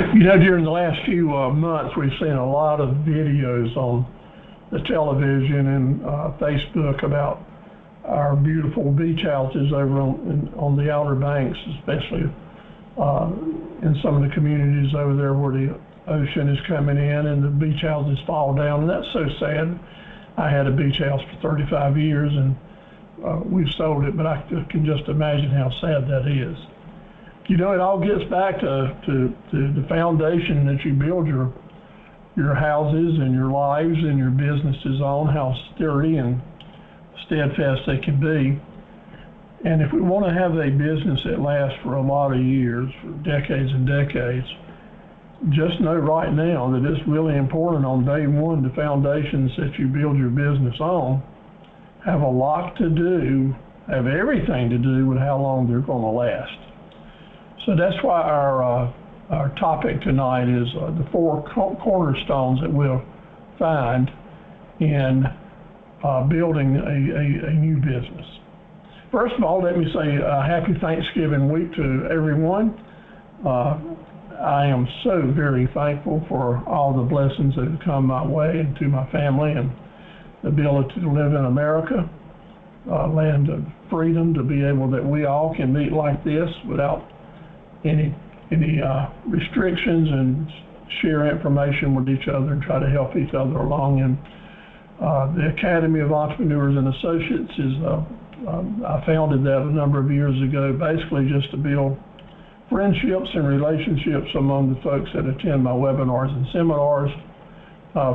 You know, during the last few months, we've seen a lot of videos on the television and Facebook about our beautiful beach houses over on the Outer Banks, especially in some of the communities over there where the ocean is coming in and the beach houses fall down. And that's so sad. I had a beach house for 35 years and we've sold it, but I can just imagine how sad that is. You know, it all gets back to the foundation that you build your houses and your lives and your businesses on, how sturdy and steadfast they can be. And if we want to have a business that lasts for a lot of years, for decades and decades, just know right now that it's really important on day one, the foundations that you build your business on have a lot to do, have everything to do with how long they're going to last. So that's why our topic tonight is the four cornerstones that we'll find in building a new business. First of all, let me say happy Thanksgiving week to everyone. I am so very thankful for all the blessings that have come my way and to my family, and the ability to live in America, land of freedom, to be able that we all can meet like this without any restrictions and share information with each other and try to help each other along. And the Academy of Entrepreneurs and Associates is, I founded that a number of years ago, basically just to build friendships and relationships among the folks that attend my webinars and seminars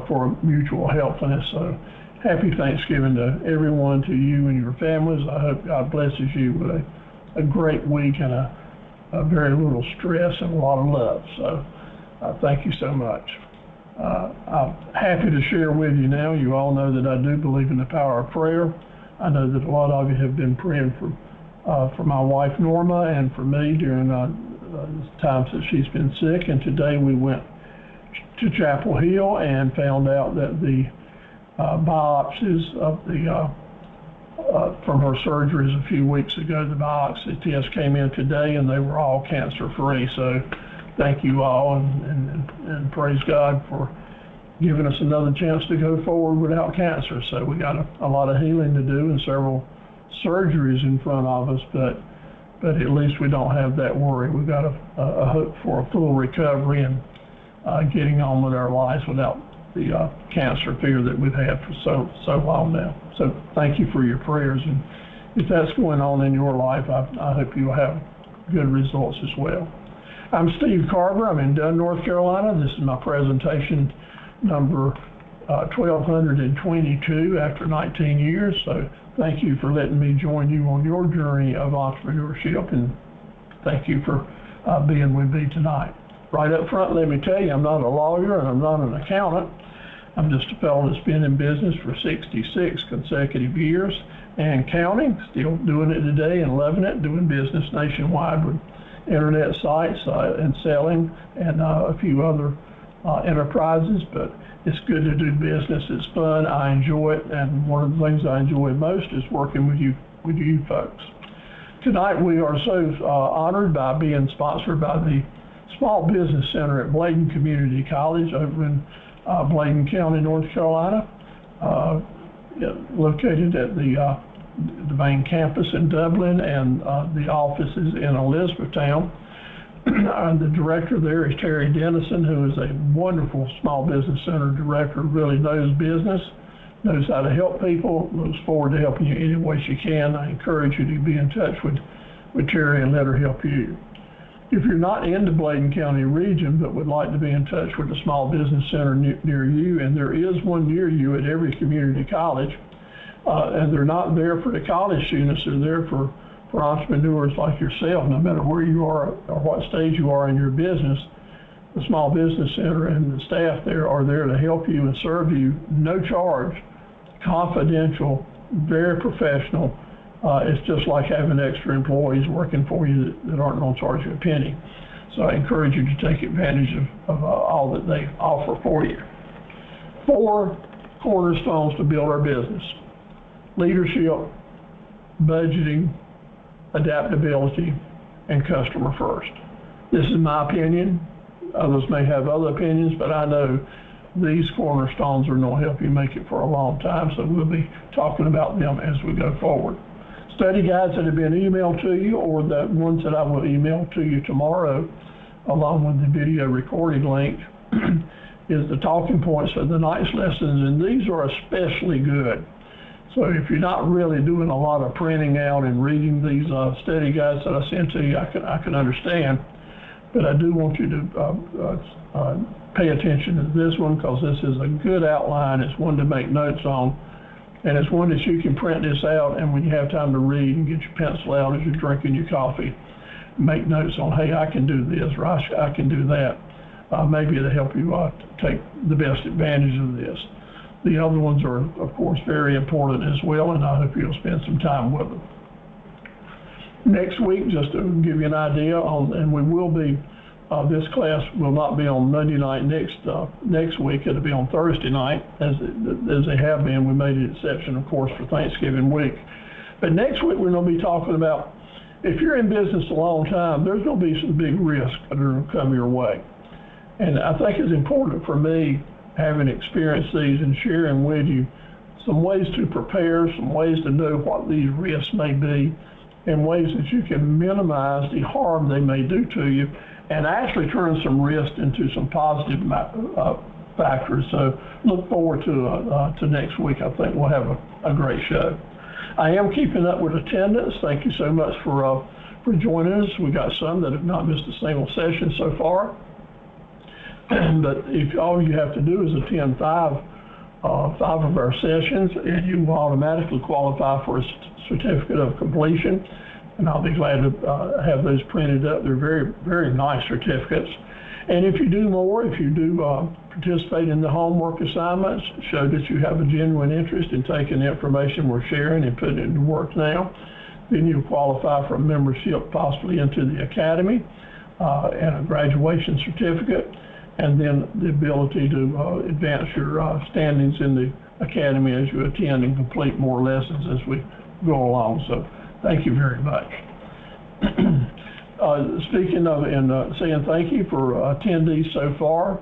for mutual helpfulness. So happy Thanksgiving to everyone, to you and your families. I hope God blesses you with a great week and a very little stress and a lot of love. So thank you so much. I'm happy to share with you now. You all know that I do believe in the power of prayer. I know that a lot of you have been praying for my wife Norma and for me during times that she's been sick. And today we went to Chapel Hill and found out that the biopsies of the from her surgeries a few weeks ago, the biopsy test came in today and they were all cancer-free. So thank you all and praise God for giving us another chance to go forward without cancer. So we got a lot of healing to do and several surgeries in front of us, but at least we don't have that worry. We've got a hope for a full recovery and getting on with our lives without the cancer fear that we've had for so long now. So thank you for your prayers, and if that's going on in your life, I hope you'll have good results as well. I'm Steve Carver. I'm in Dunn, North Carolina. This is my presentation number 1222 after 19 years. So thank you for letting me join you on your journey of entrepreneurship, and thank you for being with me tonight. Right up front, let me tell you, I'm not a lawyer and I'm not an accountant. I'm just a fellow that's been in business for 66 consecutive years and counting, still doing it today and loving it, doing business nationwide with internet sites and selling and a few other enterprises. But it's good to do business. It's fun. I enjoy it. And one of the things I enjoy most is working with you folks. Tonight we are so honored by being sponsored by the Small Business Center at Bladen Community College over in Bladen County, North Carolina, located at the main campus in Dublin and the offices in Elizabethtown. The director there is Terry Dennison, who is a wonderful Small Business Center director, really knows business, knows how to help people, looks forward to helping you any way she can. I encourage you to be in touch with Terry and let her help you. If you're not in the Bladen County region but would like to be in touch with a small business center near you, and there is one near you at every community college, and they're not there for the college students, they're there for entrepreneurs like yourself, no matter where you are or what stage you are in your business. The Small Business Center and the staff there are there to help you and serve you, no charge, confidential, very professional. It's just like having extra employees working for you that aren't going to charge you a penny. So I encourage you to take advantage of all that they offer for you. 4 cornerstones to build our business: leadership, budgeting, adaptability, and customer first. This is my opinion. others may have other opinions, but I know these cornerstones are going to help you make it for a long time, so we'll be talking about them as we go forward. Study guides that have been emailed to you, or the ones that I will email to you tomorrow, along with the video recording link, is the talking points of the night's lessons, and these are especially good. So if you're not really doing a lot of printing out and reading these study guides that I sent to you, I can understand. But I do want you to pay attention to this one, because this is a good outline. It's one to make notes on, and it's one that you can print this out, and when you have time to read and get your pencil out as you're drinking your coffee, make notes on, hey, I can do this, or I can do that. Maybe it'll help you take the best advantage of this. The other ones are, of course, very important as well, and I hope you'll spend some time with them. Next week, just to give you an idea, and we will be, this class will not be on Monday night next week. It'll be on Thursday night, as they have been. We made an exception, of course, for Thanksgiving week. But next week, we're going to be talking about, if you're in business a long time, there's going to be some big risks that are going to come your way. And I think it's important for me, having experienced these and sharing with you some ways to prepare, some ways to know what these risks may be, and ways that you can minimize the harm they may do to you, and actually turn some risk into some positive factors. So look forward to next week. I think we'll have a great show. I am keeping up with attendance. Thank you so much for joining us. We got some that have not missed a single session so far. But if all you have to do is attend five of our sessions, and you will automatically qualify for a certificate of completion. And I'll be glad to have those printed up. They're very, very nice certificates. And if you do more, if you do participate in the homework assignments, show that you have a genuine interest in taking the information we're sharing and putting it into work now, then you'll qualify for a membership possibly into the academy and a graduation certificate, and then the ability to advance your standings in the academy as you attend and complete more lessons as we go along. So thank you very much. Speaking of and saying thank you for attendees so far,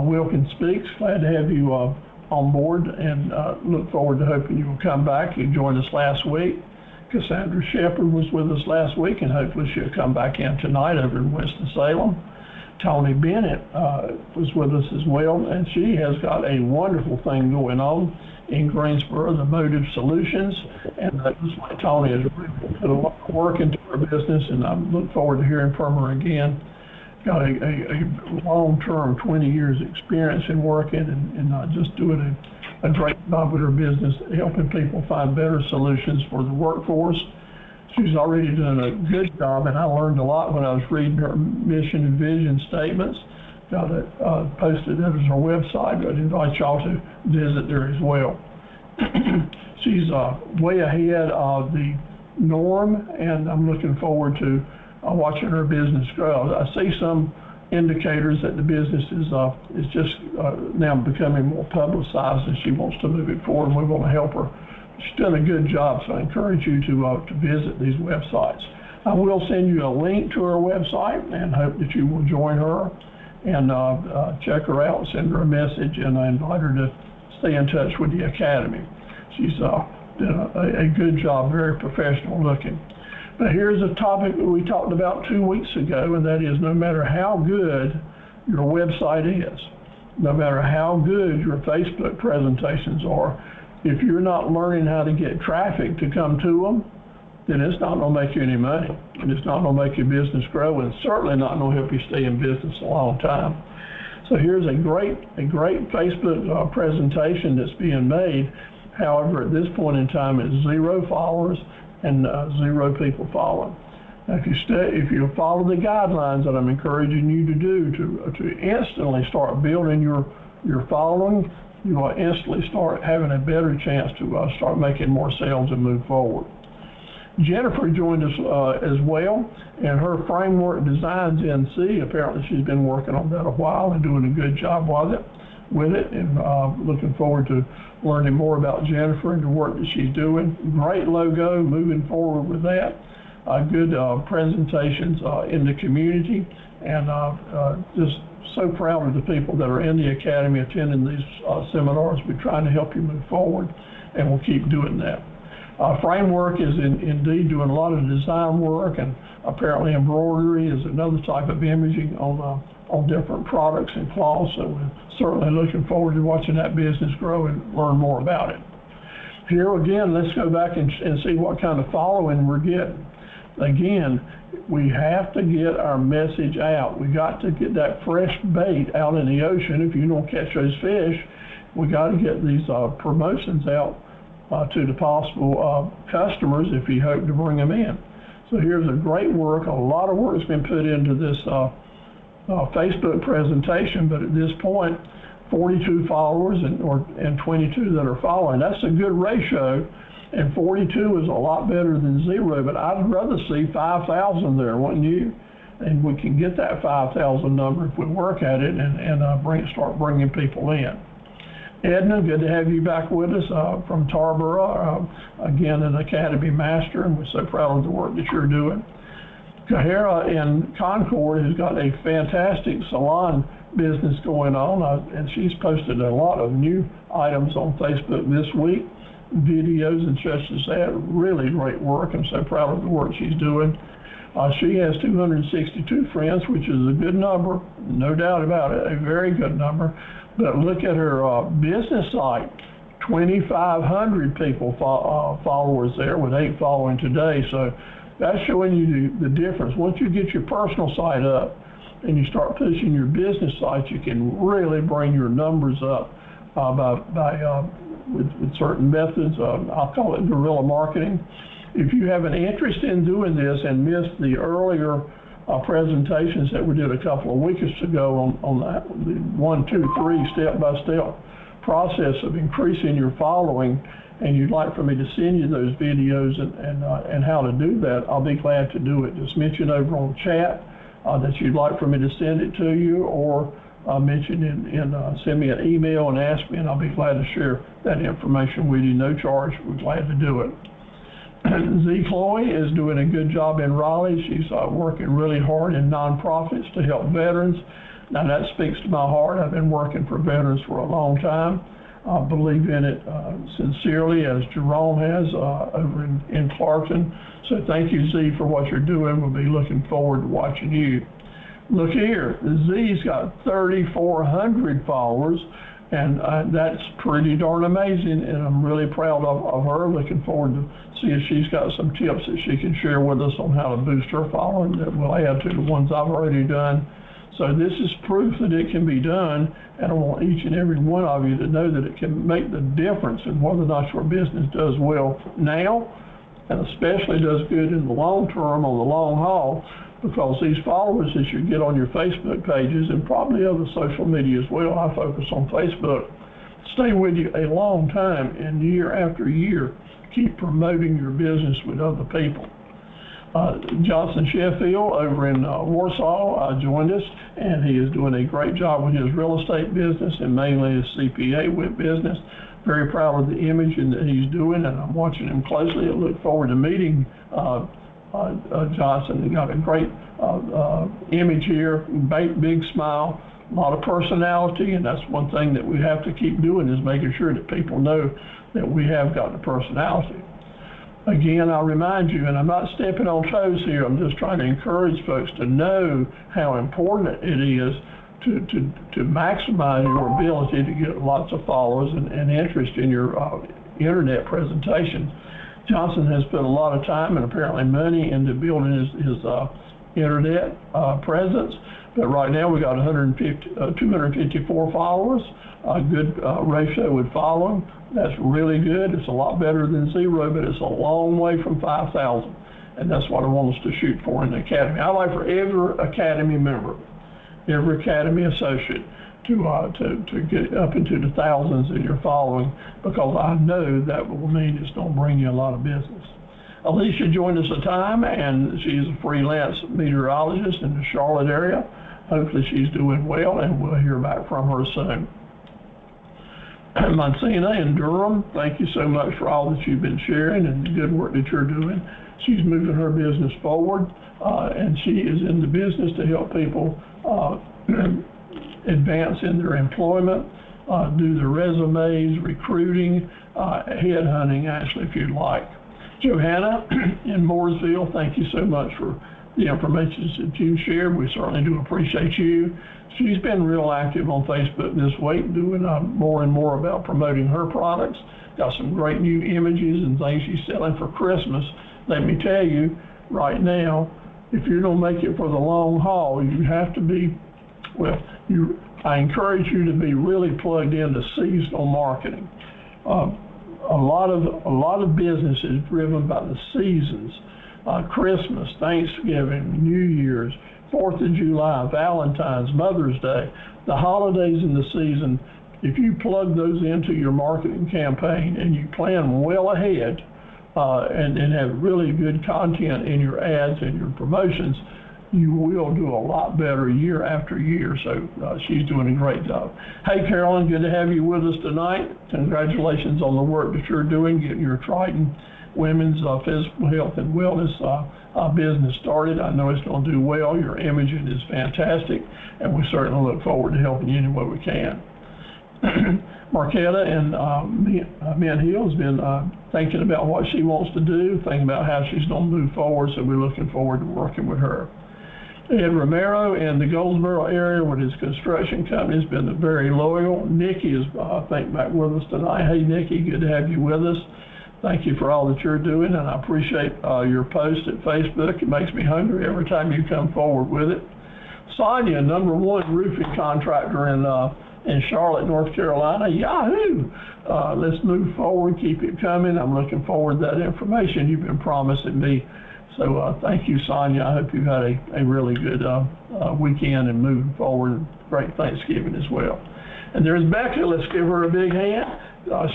Wilkins Speaks, glad to have you on board, and look forward to hoping you will come back. You joined us last week. Cassandra Shepard was with us last week, and hopefully she'll come back in tonight over in Winston-Salem. Tony Bennett was with us as well, and she has got a wonderful thing going on in Greensboro, the Motive Solutions, and that was why Tony has really put a lot of work into her business, and I look forward to hearing from her again. Got a long-term 20 years experience in working and just doing a great job with her business, helping people find better solutions for the workforce. She's already done a good job, and I learned a lot when I was reading her mission and vision statements. Got it posted as her website. I'd invite y'all to visit there as well. She's way ahead of the norm, and I'm looking forward to watching her business grow. I see some indicators that the business is just now becoming more publicized, and she wants to move it forward, and we want to help her. She's done a good job, so I encourage you to visit these websites. I will send you a link to her website, and hope that you will join her and check her out, send her a message, and I invite her to stay in touch with the Academy. She's done a good job, very professional looking. But here's a topic that we talked about 2 weeks ago, and that is no matter how good your website is, no matter how good your Facebook presentations are, if you're not learning how to get traffic to come to them, then it's not going to make you any money, and it's not going to make your business grow, and certainly not going to help you stay in business a long time. So here's a great Facebook presentation that's being made. However, at this point in time, it's 0 followers and 0 people following. Now, if you follow the guidelines that I'm encouraging you to do to instantly start building your following, you will instantly start having a better chance to start making more sales and move forward. Jennifer joined us as well, and her framework Designs NC, apparently she's been working on that a while and doing a good job with it, and looking forward to learning more about Jennifer and the work that she's doing. Great logo, moving forward with that. Good presentations in the community, and just so proud of the people that are in the academy attending these seminars. We're trying to help you move forward, and we'll keep doing that. Framework is indeed doing a lot of design work, and apparently embroidery is another type of imaging on different products and cloths. So we're certainly looking forward to watching that business grow and learn more about it. Here again, let's go back and see what kind of following we're getting. Again, we have to get our message out. We got to get that fresh bait out in the ocean. If you don't catch those fish, we got to get these promotions out to the possible customers if you hope to bring them in. So here's a great work. A lot of work has been put into this Facebook presentation, but at this point, 42 followers and 22 that are following. That's a good ratio, and 42 is a lot better than 0, but I'd rather see 5,000 there, wouldn't you? And we can get that 5,000 number if we work at it and start bringing people in. Edna, good to have you back with us from Tarboro, again an Academy Master, and we're so proud of the work that you're doing. Kahara in Concord has got a fantastic salon business going on, and she's posted a lot of new items on Facebook this week, videos and such as that. Really great work. I'm so proud of the work she's doing. She has 262 friends, which is a good number, no doubt about it, a very good number. But look at her business site, 2,500 people followers there, with 8 following today. So that's showing you the difference. Once you get your personal site up and you start pushing your business site, you can really bring your numbers up with certain methods. I'll call it guerrilla marketing. If you have an interest in doing this and missed the earlier presentations that we did a couple of weeks ago on that, the 1, 2, 3 step-by-step process of increasing your following, and you'd like for me to send you those videos and how to do that, I'll be glad to do it. Just mention over on chat that you'd like for me to send it to you, or mention send me an email and ask me, and I'll be glad to share that information with you, no charge. We're glad to do it. Z. Chloe is doing a good job in Raleigh. She's working really hard in nonprofits to help veterans. Now that speaks to my heart. I've been working for veterans for a long time. I believe in it sincerely, as Jerome has over in Clarkson. So thank you, Z, for what you're doing. We'll be looking forward to watching you. Look here, Z's got 3,400 followers, and that's pretty darn amazing, and I'm really proud of her. Looking forward to see if she's got some tips that she can share with us on how to boost her following that will add to the ones I've already done. So this is proof that it can be done, and I want each and every one of you to know that it can make the difference in whether or not your business does well now, and especially does good in the long term, on the long haul, because these followers that you get on your Facebook pages and probably other social media as well, I focus on Facebook, stay with you a long time, and year after year, keep promoting your business with other people. Johnson Sheffield over in Warsaw joined us, and he is doing a great job with his real estate business and mainly his CPA with business. Very proud of the image that he's doing, and I'm watching him closely. I look forward to meeting Johnson. He got a great image here, big smile, a lot of personality, and that's one thing that we have to keep doing, is making sure that people know that we have got the personality. Again, I'll remind you, and I'm not stepping on toes here, I'm just trying to encourage folks to know how important it is to maximize your ability to get lots of followers and interest in your internet presentation. Johnson has put a lot of time and apparently money into building his internet presence, but right now we got 254 followers, a good ratio with following. That's really good. It's a lot better than 0, but it's a long way from 5,000, and that's what I want us to shoot for in the Academy. I'd like for every Academy member, every Academy associate to get up into the thousands in your following, because I know that will mean it's going to bring you a lot of business. Alicia joined us a time, and she's a freelance meteorologist in the Charlotte area. Hopefully she's doing well, and we'll hear back from her soon. Monsina in Durham, thank you so much for all that you've been sharing and the good work that you're doing. She's moving her business forward, and she is in the business to help people advance in their employment, do their resumes, recruiting, headhunting, actually, if you'd like. Johanna in Mooresville, thank you so much for the information that you shared. We certainly do appreciate you. She's been real active on Facebook this week, doing more and more about promoting her products. Got some great new images and things she's selling for Christmas. Let me tell you, right now, if you don't make it for the long haul, you have to be, well, I encourage you to be really plugged into seasonal marketing. A lot of business is driven by the seasons. Christmas, Thanksgiving, New Year's, 4th of July, Valentine's, Mother's Day, the holidays in the season. If you plug those into your marketing campaign and you plan well ahead and have really good content in your ads and your promotions, you will do a lot better year after year. So she's doing a great job. Hey, Carolyn, good to have you with us tonight. Congratulations on the work that you're doing, getting your Triton Women's Physical Health and Wellness business started. I know it's going to do well. Your imaging is fantastic, and we certainly look forward to helping you any way we can. Marquetta in Mint Hill has been thinking about what she wants to do, thinking about how she's going to move forward, so we're looking forward to working with her. Ed Romero in the Goldsboro area with his construction company has been very loyal. Nikki is, I think, back with us tonight. Hey, Nikki, good to have you with us. Thank you for all that you're doing, and I appreciate your post at Facebook. It makes me hungry every time you come forward with it. Sonia, #1 roofing contractor in Charlotte, North Carolina. Yahoo! Let's move forward, keep it coming. I'm looking forward to that information you've been promising me. So thank you, Sonia. I hope you've had a really good weekend and moving forward. Great Thanksgiving as well. And there's Becca. Let's give her a big hand.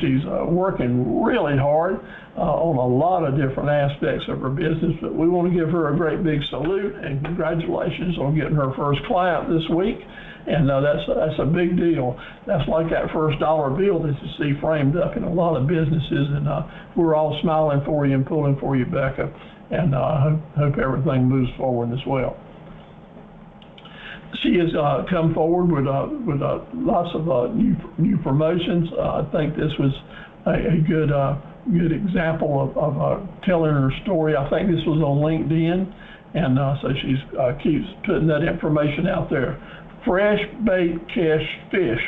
She's working really hard on a lot of different aspects of her business, but we want to give her a great big salute and congratulations on getting her first client this week. And that's a big deal. That's like that first dollar bill that you see framed up in a lot of businesses, and we're all smiling for you and pulling for you, Becca, and hope everything moves forward as well. She has come forward with lots of new promotions. I think this was a good example of telling her story. I think this was on LinkedIn, and so she keeps putting that information out there. Fresh bait, catch fish.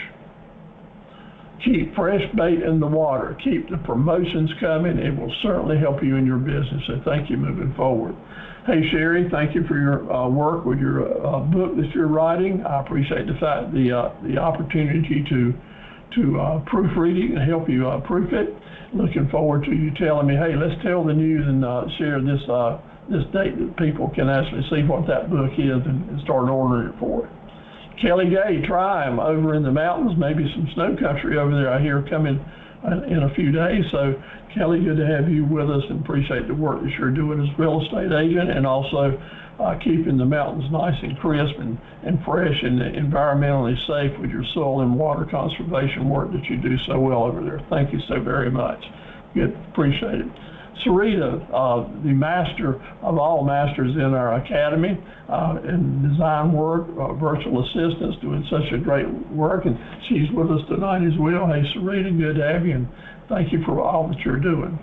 Keep fresh bait in the water. Keep the promotions coming. It will certainly help you in your business. So thank you moving forward. Hey, Sherry, thank you for your work with your book that you're writing. I appreciate the opportunity to proofread it and help you proof it. Looking forward to you telling me, hey, let's tell the news and share this date that people can actually see what that book is and start ordering it for it. Kelly Gay, try 'em over in the mountains, maybe some snow country over there I hear coming in a few days. So Kelly, good to have you with us and appreciate the work that you're doing as a real estate agent and also keeping the mountains nice and crisp and fresh and environmentally safe with your soil and water conservation work that you do so well over there. Thank you so very much. Good, appreciate it. Sarita, the master of all masters in our academy in design work, virtual assistants, doing such a great work, and she's with us tonight as well. Hey, Sarita, good to have you, and thank you for all that you're doing.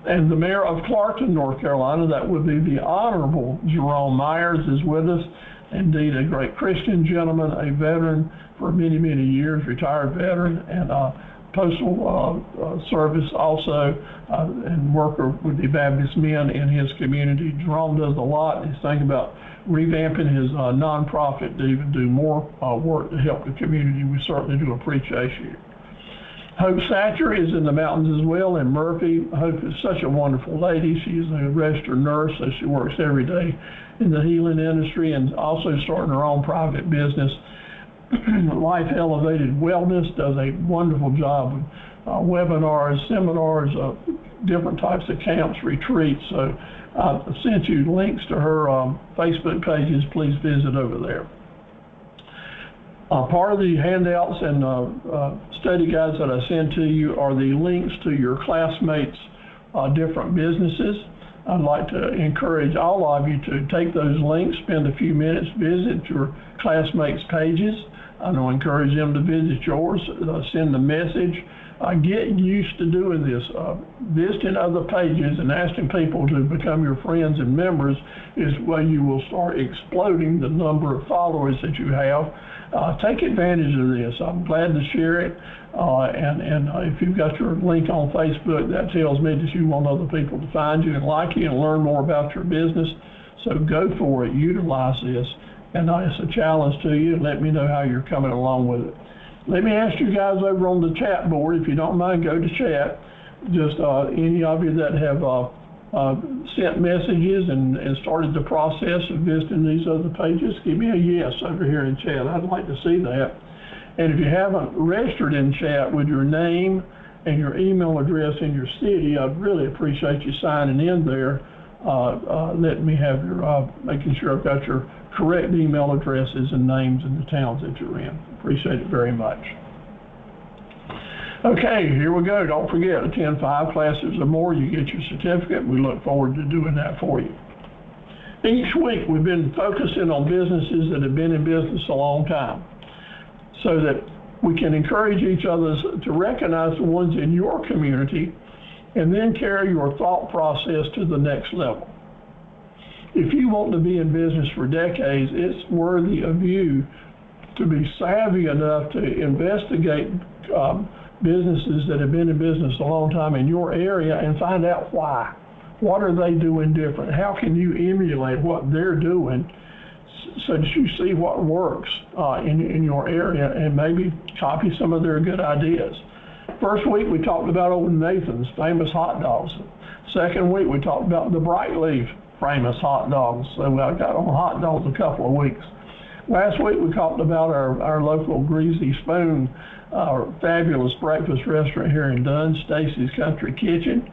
And the mayor of Clarkton, North Carolina, that would be the Honorable Jerome Myers, is with us. Indeed, a great Christian gentleman, a veteran for many, many years, retired veteran, and postal service also, and worker with the Baptist men in his community. Jerome does a lot. He's thinking about revamping his nonprofit to even do more work to help the community. We certainly do appreciate you. Hope Satcher is in the mountains as well, and Murphy. Hope is such a wonderful lady. She's a registered nurse, so she works every day in the healing industry and also starting her own private business. Life Elevated Wellness does a wonderful job with webinars, seminars, different types of camps, retreats. So I've sent you links to her Facebook pages. Please visit over there. Part of the handouts and study guides that I send to you are the links to your classmates' different businesses. I'd like to encourage all of you to take those links, spend a few minutes, visit your classmates' pages. I don't encourage them to visit yours, send a message. Get used to doing this. Visiting other pages and asking people to become your friends and members is where you will start exploding the number of followers that you have. Take advantage of this. I'm glad to share it. And if you've got your link on Facebook, that tells me that you want other people to find you and like you and learn more about your business. So go for it. Utilize this. And it's a challenge to you. Let me know how you're coming along with it. Let me ask you guys over on the chat board, if you don't mind, go to chat. Just any of you that have sent messages and started the process of visiting these other pages, give me a yes over here in chat. I'd like to see that. And if you haven't registered in chat with your name and your email address and your city, I'd really appreciate you signing in there. Let me have your, making sure I've got your correct email addresses and names and the towns that you're in. Appreciate it very much. Okay, here we go. Don't forget, attend 5 classes or more, you get your certificate. We look forward to doing that for you. Each week, we've been focusing on businesses that have been in business a long time so that we can encourage each other to recognize the ones in your community and then carry your thought process to the next level. If you want to be in business for decades, it's worthy of you to be savvy enough to investigate businesses that have been in business a long time in your area and find out why. What are they doing different? How can you emulate what they're doing so that you see what works in your area and maybe copy some of their good ideas? First week, we talked about Old Nathan's famous hot dogs. Second week, we talked about the Bright Leaf famous hot dogs. So I got on hot dogs a couple of weeks. Last week, we talked about our local Greasy Spoon, our fabulous breakfast restaurant here in Dunn, Stacy's Country Kitchen.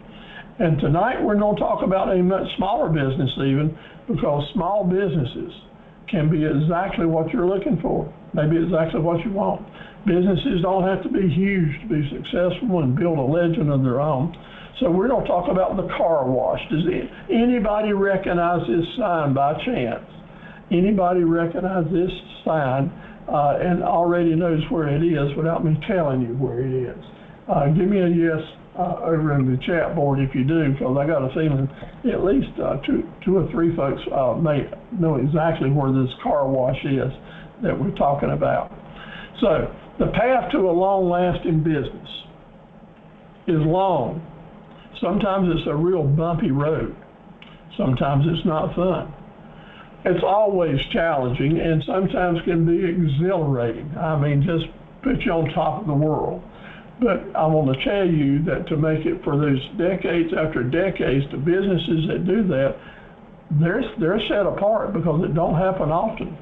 And tonight, we're going to talk about a much smaller business even, because small businesses can be exactly what you're looking for, maybe exactly what you want. Businesses don't have to be huge to be successful and build a legend of their own. So we're going to talk about the car wash. Does anybody recognize this sign by chance? Anybody recognize this sign and already knows where it is without me telling you where it is? Give me a yes over in the chat board if you do, because I got a feeling at least two or three folks may know exactly where this car wash is that we're talking about. So the path to a long-lasting business is long. Sometimes it's a real bumpy road. Sometimes it's not fun. It's always challenging and sometimes can be exhilarating. I mean, just put you on top of the world. But I want to tell you that to make it for those decades after decades, the businesses that do that, they're set apart because it don't happen often.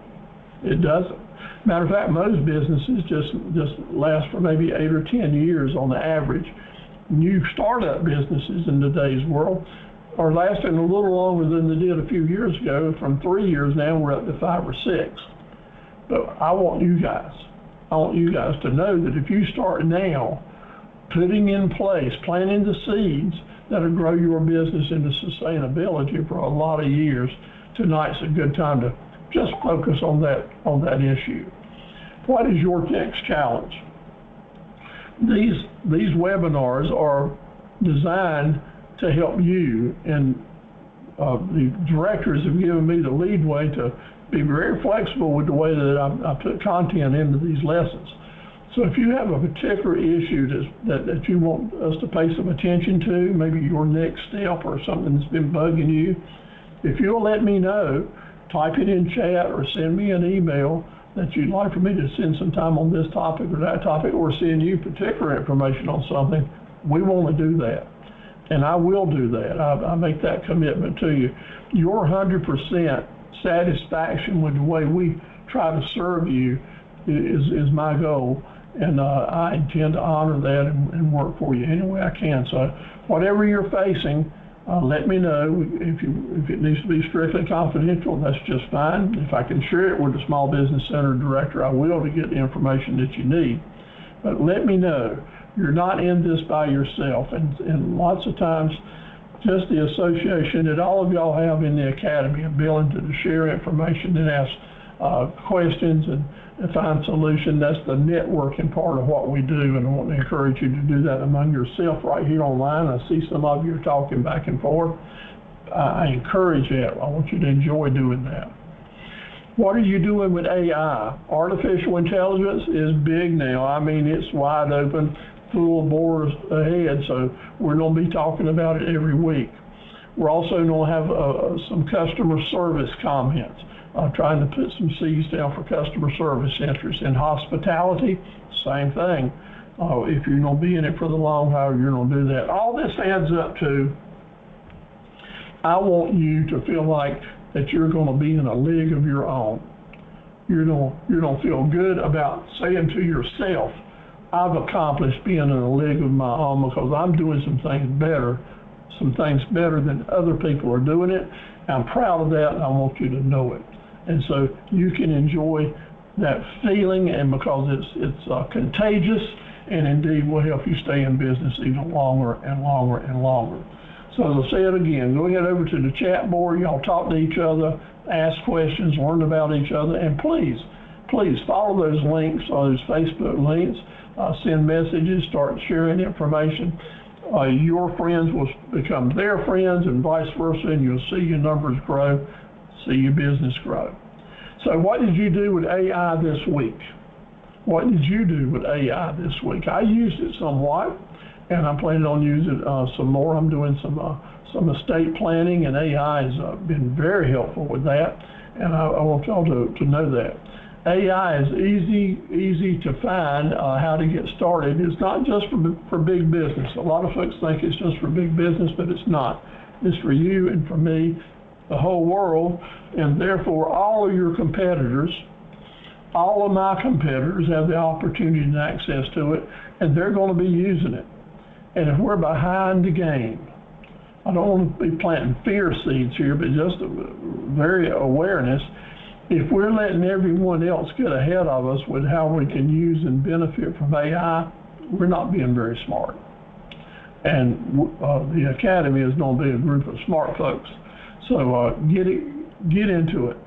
It doesn't. Matter of fact, most businesses just last for maybe 8 or 10 years on the average. New startup businesses in today's world are lasting a little longer than they did a few years ago. From 3 years now, we're up to 5 or 6. But I want you guys to know that if you start now, putting in place, planting the seeds that'll grow your business into sustainability for a lot of years, tonight's a good time to just focus on that issue. What is your next challenge? These webinars are designed to help you, and the directors have given me the leadway to be very flexible with the way that I put content into these lessons. So if you have a particular issue that you want us to pay some attention to, maybe your next step or something that's been bugging you, if you'll let me know, type it in chat or send me an email that you'd like for me to spend some time on this topic or that topic, or send you particular information on something, we want to do that. And I will do that. I make that commitment to you. Your 100% satisfaction with the way we try to serve you is my goal. And I intend to honor that and work for you any way I can. So whatever you're facing, Let me know if it needs to be strictly confidential. That's just fine. If I can share it with the Small Business Center director, I will, to get the information that you need. But let me know. You're not in this by yourself. And lots of times, just the association that all of y'all have in the academy, ability to share information and ask questions and find solutions. That's the networking part of what we do, and I want to encourage you to do that among yourself right here online. I see some of you are talking back and forth. I encourage that. I want you to enjoy doing that. What are you doing with AI? Artificial intelligence is big now. I mean, it's wide open, full bores ahead, so we're going to be talking about it every week. We're also going to have some customer service comments. Trying to put some C's down for customer service interest. In hospitality, same thing. If you're going to be in it for the long haul, you're going to do that. All this adds up to, I want you to feel like that you're going to be in a league of your own. You're going to feel good about saying to yourself, I've accomplished being in a league of my own because I'm doing some things better than other people are doing it. I'm proud of that, and I want you to know it. And so you can enjoy that feeling, and because it's contagious, and indeed will help you stay in business even longer and longer and longer. So as I say it again, go ahead over to the chat board. Y'all talk to each other, ask questions, learn about each other, and please follow those links, those Facebook links, send messages, start sharing information. Your friends will become their friends and vice versa, and you'll see your numbers grow, see your business grow. So what did you do with AI this week? What did you do with AI this week? I used it somewhat, and I'm planning on using it some more. I'm doing some estate planning, and AI has been very helpful with that, and I want y'all to know that. AI is easy to find how to get started. It's not just for big business. A lot of folks think it's just for big business, but it's not. It's for you and for me, the whole world, and therefore all of your competitors, all of my competitors have the opportunity and access to it, and they're going to be using it. And if we're behind the game, I don't want to be planting fear seeds here, but just very awareness. If we're letting everyone else get ahead of us with how we can use and benefit from AI, we're not being very smart. And the Academy is going to be a group of smart folks. So get into it.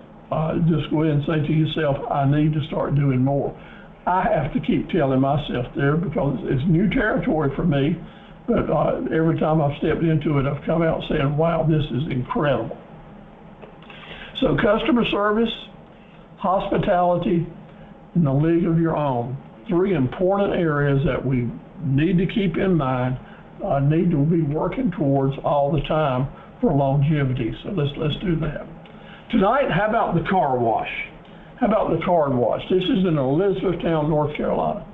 Just go ahead and say to yourself, I need to start doing more. I have to keep telling myself there because it's new territory for me, but every time I've stepped into it, I've come out saying, wow, this is incredible. So customer service, hospitality, and the league of your own. 3 important areas that we need to keep in mind, need to be working towards all the time for longevity. So let's do that. Tonight, how about the car wash? How about the car wash? This is in Elizabethtown, North Carolina.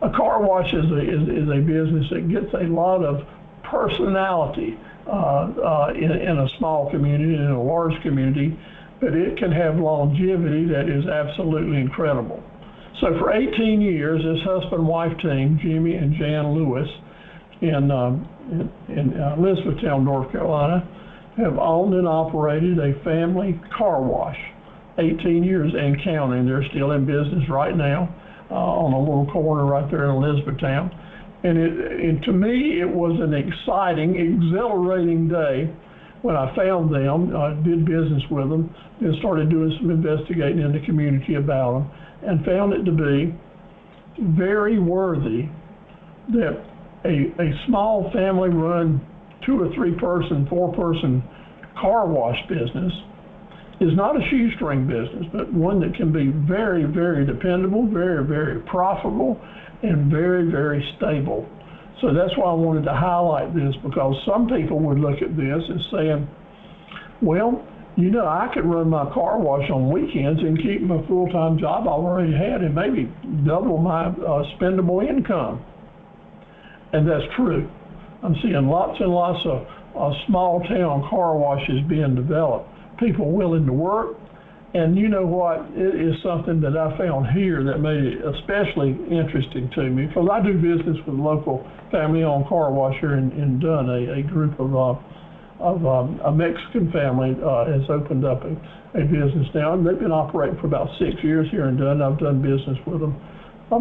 A car wash is a business that gets a lot of personality in a small community, in a large community, but it can have longevity that is absolutely incredible. So for 18 years, this husband-wife team, Jimmy and Jan Lewis, in Elizabethtown, North Carolina, have owned and operated a family car wash. 18 years and counting. They're still in business right now on a little corner right there in Elizabethtown. And to me, it was an exciting, exhilarating day when I found them, did business with them, and started doing some investigating in the community about them, and found it to be very worthy that a small family-run 2 or 3 person, 4 person car wash business is not a shoestring business, but one that can be very, very dependable, very, very profitable, and very, very stable. So that's why I wanted to highlight this, because some people would look at this as saying, well, you know, I could run my car wash on weekends and keep my full-time job I've already had and maybe double my spendable income. And that's true. I'm seeing lots and lots of small-town car washes being developed, people willing to work. And you know what? It is something that I found here that made it especially interesting to me, because I do business with a local family-owned car wash here in Dunn, a group of a Mexican family has opened up a business now, and they've been operating for about 6 years here in Dunn. I've done business with them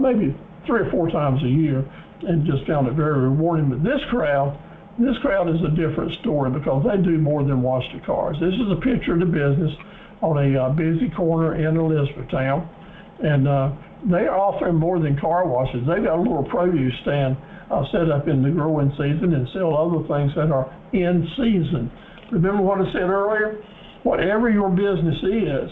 maybe 3 or 4 times a year, and just found it very rewarding. But this crowd is a different story because they do more than wash the cars. This is a picture of the business on a busy corner in Elizabethtown, and they are offering more than car washes. They've got a little produce stand set up in the growing season and sell other things that are in season. Remember what I said earlier? Whatever your business is,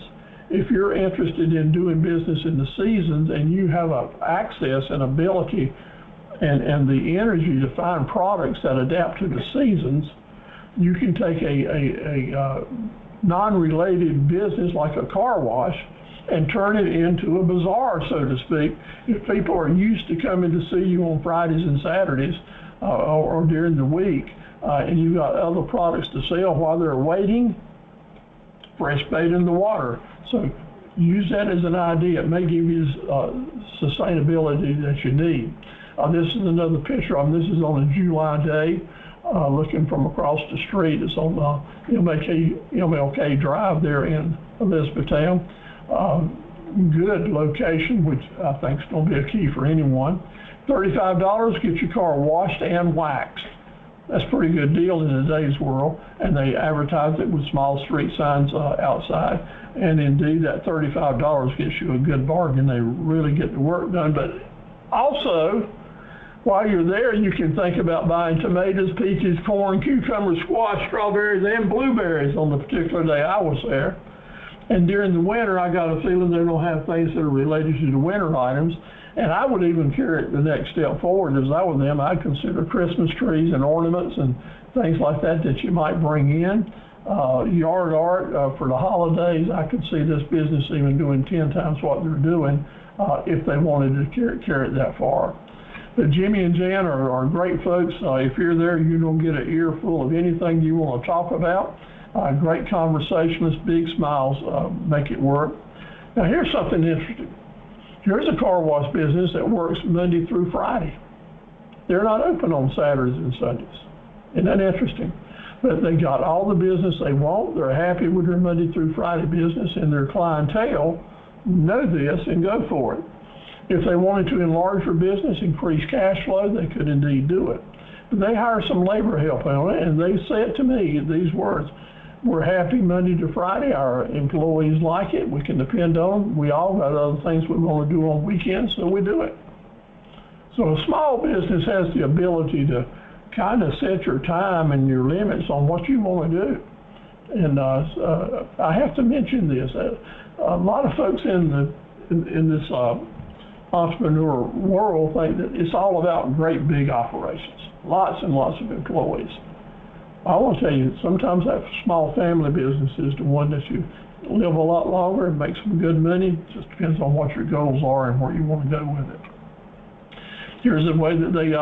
if you're interested in doing business in the seasons and you have access and ability and the energy to find products that adapt to the seasons, you can take a non-related business like a car wash and turn it into a bazaar, so to speak. If people are used to coming to see you on Fridays and Saturdays or during the week, and you've got other products to sell while they're waiting, fresh bait in the water. So use that as an idea. It may give you sustainability that you need. This is another picture of them. This is on a July day, looking from across the street. It's on MLK Drive there in Elizabethtown. Good location, which I think is going to be a key for anyone. $35, get your car washed and waxed. That's a pretty good deal in today's world, and they advertise it with small street signs outside. And indeed, that $35 gets you a good bargain. They really get the work done. But also, while you're there, you can think about buying tomatoes, peaches, corn, cucumbers, squash, strawberries, and blueberries on the particular day I was there. And during the winter, I got a feeling they're going to have things that are related to the winter items. And I would even carry it the next step forward. As I was them, I'd consider Christmas trees and ornaments and things like that you might bring in. Yard art for the holidays. I could see this business even doing 10 times what they're doing if they wanted to carry it that far. But Jimmy and Jan are great folks. If you're there, you're going to get an earful of anything you want to talk about. Great conversationalists, big smiles make it work. Now here's something interesting. Here's a car wash business that works Monday through Friday. They're not open on Saturdays and Sundays. Isn't that interesting? But they got all the business they want. They're happy with their Monday through Friday business, and their clientele know this and go for it. If they wanted to enlarge their business, increase cash flow, they could indeed do it. But they hire some labor help on it, and they say it to me, these words: we're happy Monday to Friday. Our employees like it. We can depend on them. We all got other things we want to do on weekends, so we do it. So a small business has the ability to kind of set your time and your limits on what you want to do. And I have to mention this. A lot of folks in this entrepreneur world think that it's all about great big operations, lots and lots of employees. I want to tell you, sometimes that small family business is the one that you live a lot longer and make some good money. It just depends on what your goals are and where you want to go with it. Here's the way that they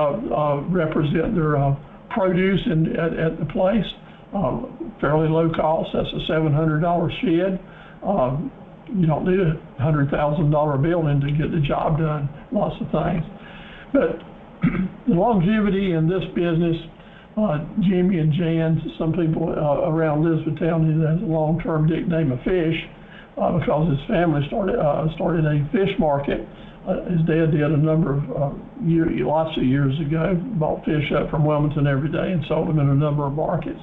represent their produce at the place. Fairly low cost. That's a $700 shed. You don't need a $100,000 building to get the job done. Lots of things. But the longevity in this business, Jimmy and Jan, some people around Elizabethtown, he has a long-term nickname of Fish because his family started a fish market. His dad did a number of lots of years ago, bought fish up from Wilmington every day and sold them in a number of markets.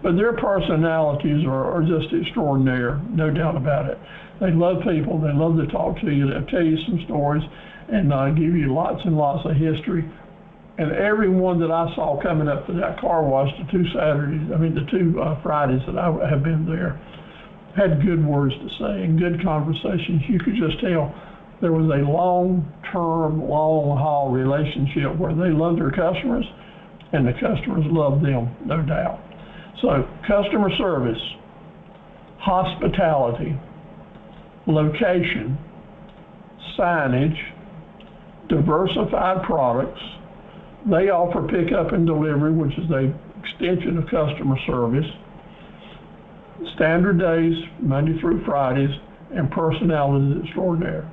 But their personalities are just extraordinary, no doubt about it. They love people, they love to talk to you, they'll tell you some stories and give you lots and lots of history. And everyone that I saw coming up to that car wash, the two Fridays that I have been there, had good words to say and good conversations. You could just tell there was a long-term, long-haul relationship where they loved their customers and the customers loved them, no doubt. So customer service, hospitality, location, signage, diversified products. They offer pickup and delivery, which is an extension of customer service, standard days, Monday through Fridays, and personality extraordinary.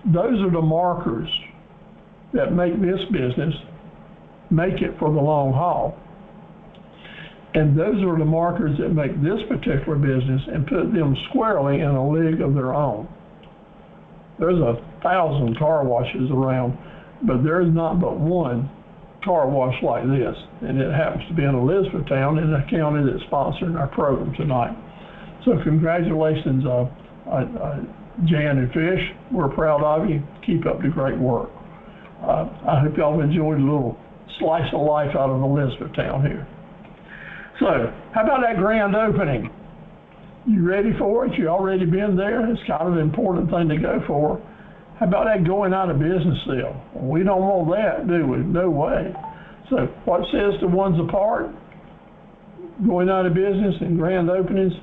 Those are the markers that make this business make it for the long haul. And those are the markers that make this particular business and put them squarely in a league of their own. There's 1,000 car washes around, but there's not but one car wash like this. And it happens to be in Elizabethtown, in the county that's sponsoring our program tonight. So congratulations, Jan and Fish. We're proud of you. Keep up the great work. I hope y'all enjoyed a little slice of life out of Elizabethtown here. So, how about that grand opening? You ready for it? You already been there? It's kind of an important thing to go for. How about that going out of business sale? We don't want that, do we? No way. So, what sets the ones apart? Going out of business and grand openings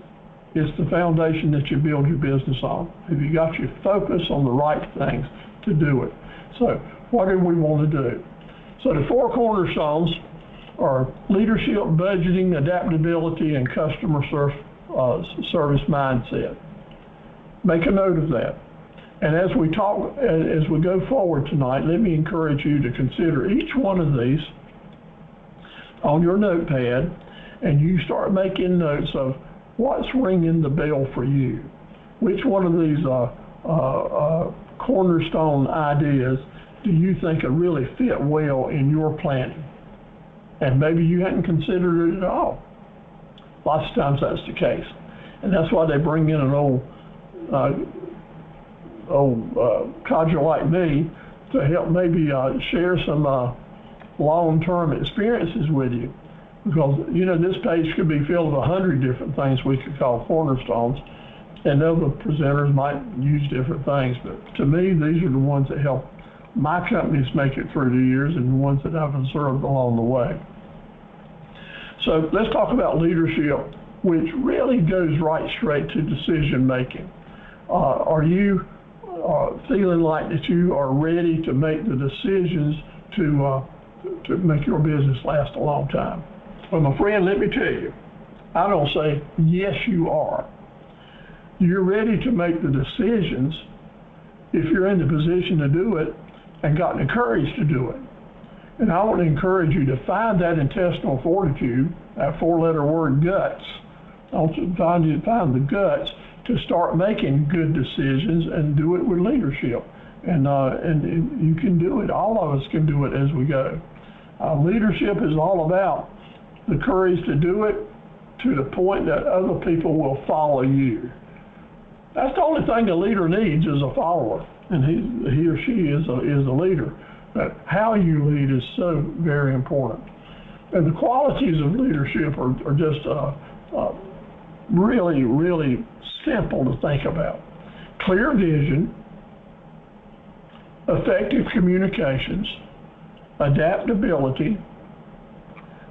is the foundation that you build your business on. Have you got your focus on the right things to do it? So, what do we want to do? So, the 4 cornerstones are leadership, budgeting, adaptability, and customer service mindset. Make a note of that. And as we go forward tonight, let me encourage you to consider each one of these on your notepad, and you start making notes of what's ringing the bell for you. Which one of these cornerstone ideas do you think will really fit well in your planning? And maybe you hadn't considered it at all. Lots of times that's the case. And that's why they bring in an old codger like me to help maybe share some long-term experiences with you. Because, you know, this page could be filled with 100 different things we could call cornerstones, and other presenters might use different things. But to me, these are the ones that help my companies make it through the years and the ones that I've observed along the way. So let's talk about leadership, which really goes right straight to decision making. Are you feeling like that you are ready to make the decisions to make your business last a long time? Well, my friend, let me tell you, I don't say, yes, you are. You're ready to make the decisions if you're in the position to do it and gotten the courage to do it. And I want to encourage you to find that intestinal fortitude, that 4-letter word guts. I want you to find the guts to start making good decisions and do it with leadership. And you can do it. All of us can do it as we go. Leadership is all about the courage to do it to the point that other people will follow you. That's the only thing a leader needs is a follower, and he or she is a leader. But how you lead is so very important. And the qualities of leadership are just really, really simple to think about. Clear vision, effective communications, adaptability,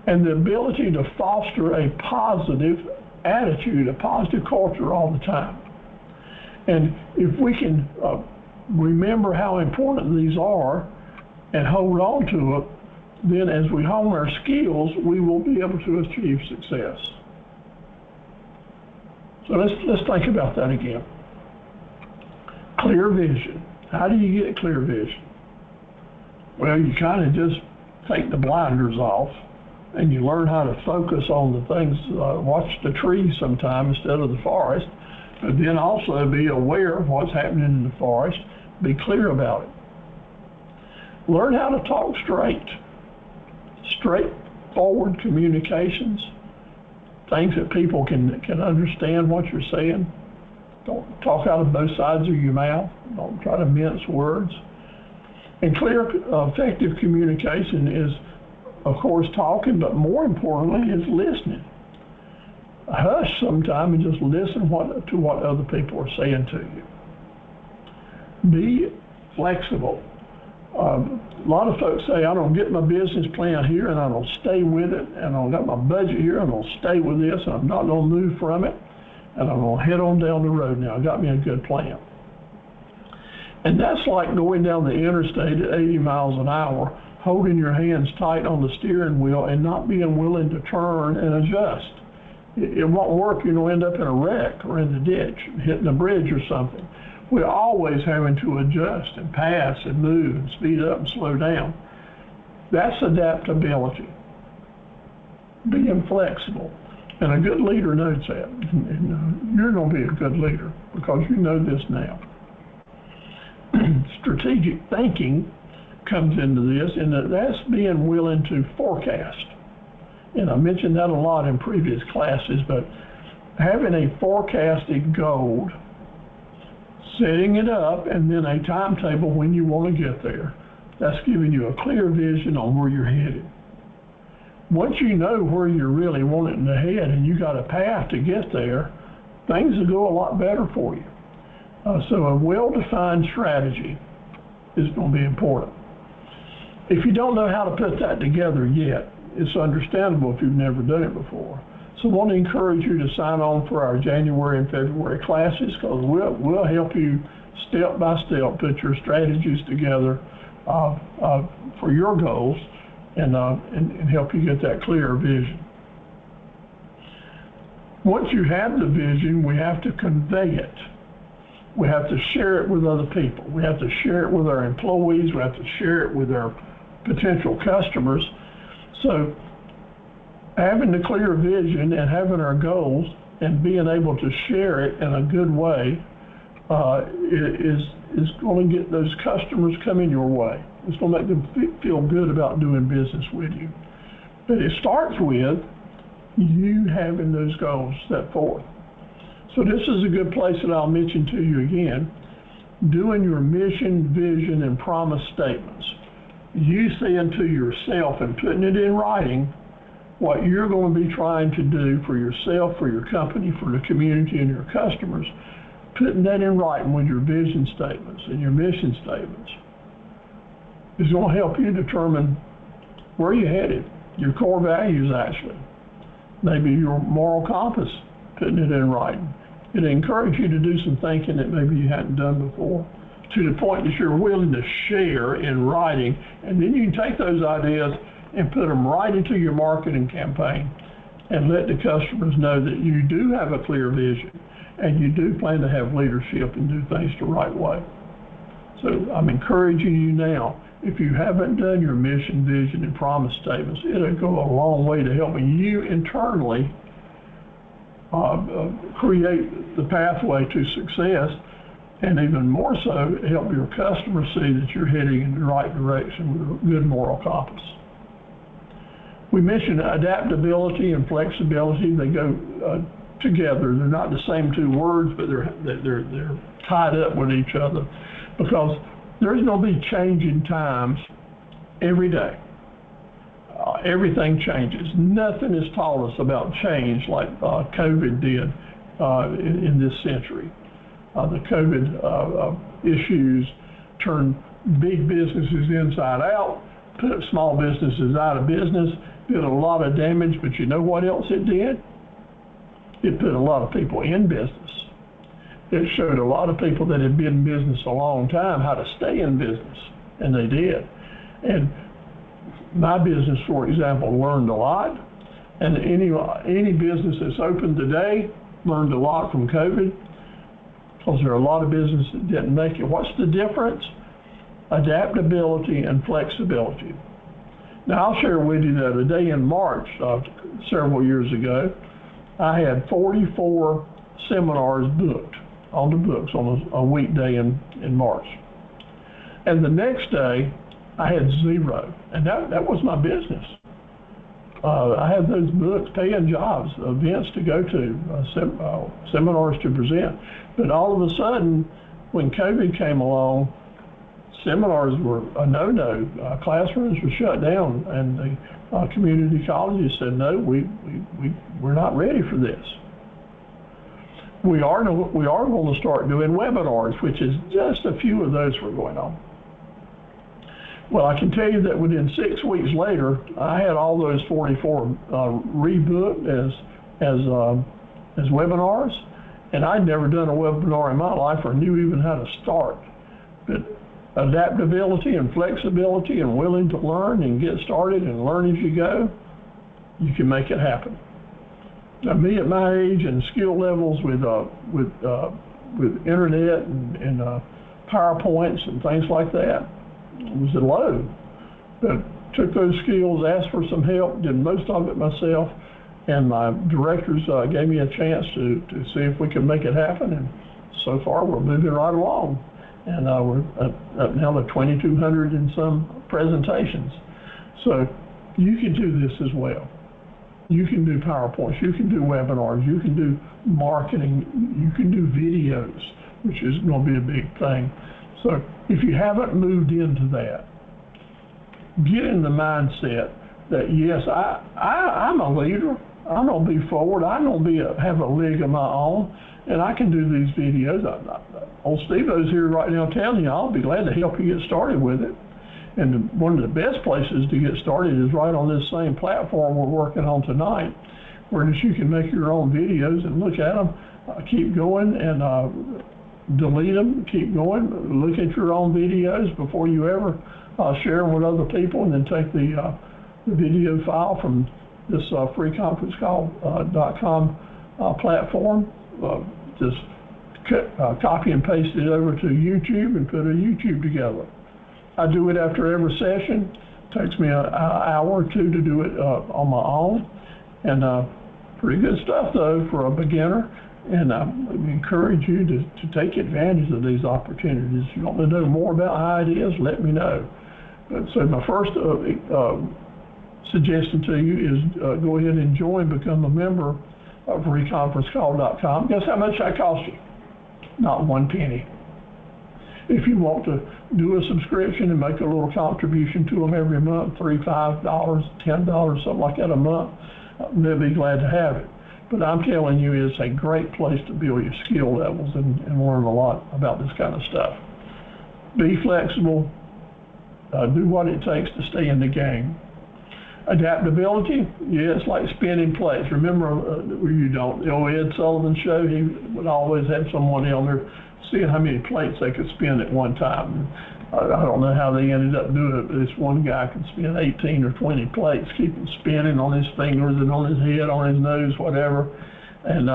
and the ability to foster a positive attitude, a positive culture all the time. And if we can remember how important these are and hold on to it, then as we hone our skills, we will be able to achieve success. So let's think about that again. Clear vision. How do you get clear vision? Well, you kind of just take the blinders off and you learn how to focus on the things, watch the trees sometime instead of the forest, but then also be aware of what's happening in the forest, be clear about it. Learn how to talk straightforward communications, things that people can understand what you're saying. Don't talk out of both sides of your mouth. Don't try to mince words. And clear, effective communication is, of course, talking, but more importantly is listening. Hush sometime and just listen to what other people are saying to you. Be flexible. A lot of folks say, I don't get my business plan here and I don't stay with it, and I don't got my budget here and I don't stay with this, and I'm not going to move from it, and I'm going to head on down the road now. I got me a good plan. And that's like going down the interstate at 80 miles an hour, holding your hands tight on the steering wheel and not being willing to turn and adjust. It won't work. You'll end up in a wreck or in the ditch, hitting a bridge or something. We're always having to adjust and pass and move and speed up and slow down. That's adaptability. being flexible. And a good leader knows that. And you're going to be a good leader because you know this now. Strategic thinking comes into this, and that's being willing to forecast. And I mentioned that a lot in previous classes, but having a forecasted goal, setting it up, and then a timetable when you want to get there. That's giving you a clear vision on where you're headed. Once you know where you're really wanting to head and you got a path to get there, things will go a lot better for you. So a well-defined strategy is going to be important. If you don't know how to put that together yet, it's understandable if you've never done it before. So I want to encourage you to sign on for our January and February classes, because we'll help you step by step put your strategies together for your goals and help you get that clear vision. Once you have the vision, we have to convey it. We have to share it with other people. We have to share it with our employees. We have to share it with our potential customers. So having the clear vision and having our goals and being able to share it in a good way is going to get those customers coming your way. It's going to make them feel good about doing business with you. But it starts with you having those goals set forth. So this is a good place that I'll mention to you again. Doing your mission, vision, and promise statements. You saying to yourself and putting it in writing what you're going to be trying to do for yourself, for your company, for the community, and your customers. Putting that in writing with your vision statements and your mission statements is going to help you determine where you're headed, your core values actually, maybe your moral compass, putting it in writing. It'll encourage you to do some thinking that maybe you hadn't done before, to the point that you're willing to share in writing, and then you can take those ideas and put them right into your marketing campaign and let the customers know that you do have a clear vision and you do plan to have leadership and do things the right way. So I'm encouraging you now, if you haven't done your mission, vision, and promise statements, it'll go a long way to helping you internally create the pathway to success, and even more so, help your customers see that you're heading in the right direction with a good moral compass. We mentioned adaptability and flexibility. They go together. They're not the same two words, but they're tied up with each other, because there's going to be changing times every day. Everything changes. Nothing has taught us about change like COVID did in this century. The COVID issues turned big businesses inside out, put small businesses out of business, did a lot of damage, but you know what else it did? It put a lot of people in business. It showed a lot of people that had been in business a long time how to stay in business, and they did. And my business, for example, learned a lot, and any business that's open today learned a lot from COVID, because there are a lot of businesses that didn't make it. What's the difference? Adaptability and flexibility. Now, I'll share with you that a day in March, several years ago, I had 44 seminars booked on the books on a weekday in March. And the next day, I had 0, and that was my business. I had those books, paying jobs, events to go to, seminars to present. But all of a sudden, when COVID came along, seminars were a no-no. Classrooms were shut down, and the community colleges said, no, we're not ready for this. We are going to start doing webinars, which is just a few of those were going on. Well, I can tell you that within 6 weeks later, I had all those 44 rebooked as webinars, and I'd never done a webinar in my life or knew even how to start. But adaptability and flexibility and willing to learn and get started and learn as you go, you can make it happen. Now, me at my age and skill levels with internet and PowerPoints and things like that, was low. But took those skills, asked for some help, did most of it myself, and my directors gave me a chance to see if we could make it happen, and so far we're moving right along. And we're up now to 2,200 and some presentations. So you can do this as well. You can do PowerPoints, you can do webinars, you can do marketing, you can do videos, which is going to be a big thing. So if you haven't moved into that, get in the mindset that yes, I'm a leader. I'm going to be forward. I'm going to have a league of my own, and I can do these videos. Old Steve-O's here right now telling you, I'll be glad to help you get started with it. And one of the best places to get started is right on this same platform we're working on tonight, where you can make your own videos and look at them, keep going, and delete them, keep going, look at your own videos before you ever share them with other people, and then take the video file from this freeconferencecall.com platform, just copy and paste it over to YouTube and put a YouTube together. I do it after every session. It takes me an hour or two to do it on my own, and pretty good stuff though for a beginner. And I encourage you to take advantage of these opportunities. If you want to know more about how it is, let me know. But so my first suggestion to you is go ahead and become a member of freeconferencecall.com. Guess how much that costs you? Not one penny. If you want to do a subscription and make a little contribution to them every month, $3, $5, $10, something like that a month, they'll be glad to have it. But I'm telling you, it's a great place to build your skill levels and learn a lot about this kind of stuff. Be flexible. Do what it takes to stay in the game. Adaptability, yeah, it's like spinning plates. Remember, you don't, the old Ed Sullivan show, he would always have someone in there seeing how many plates they could spin at one time. I don't know how they ended up doing it, but this one guy could spin 18 or 20 plates, keep them spinning on his fingers and on his head, on his nose, whatever, and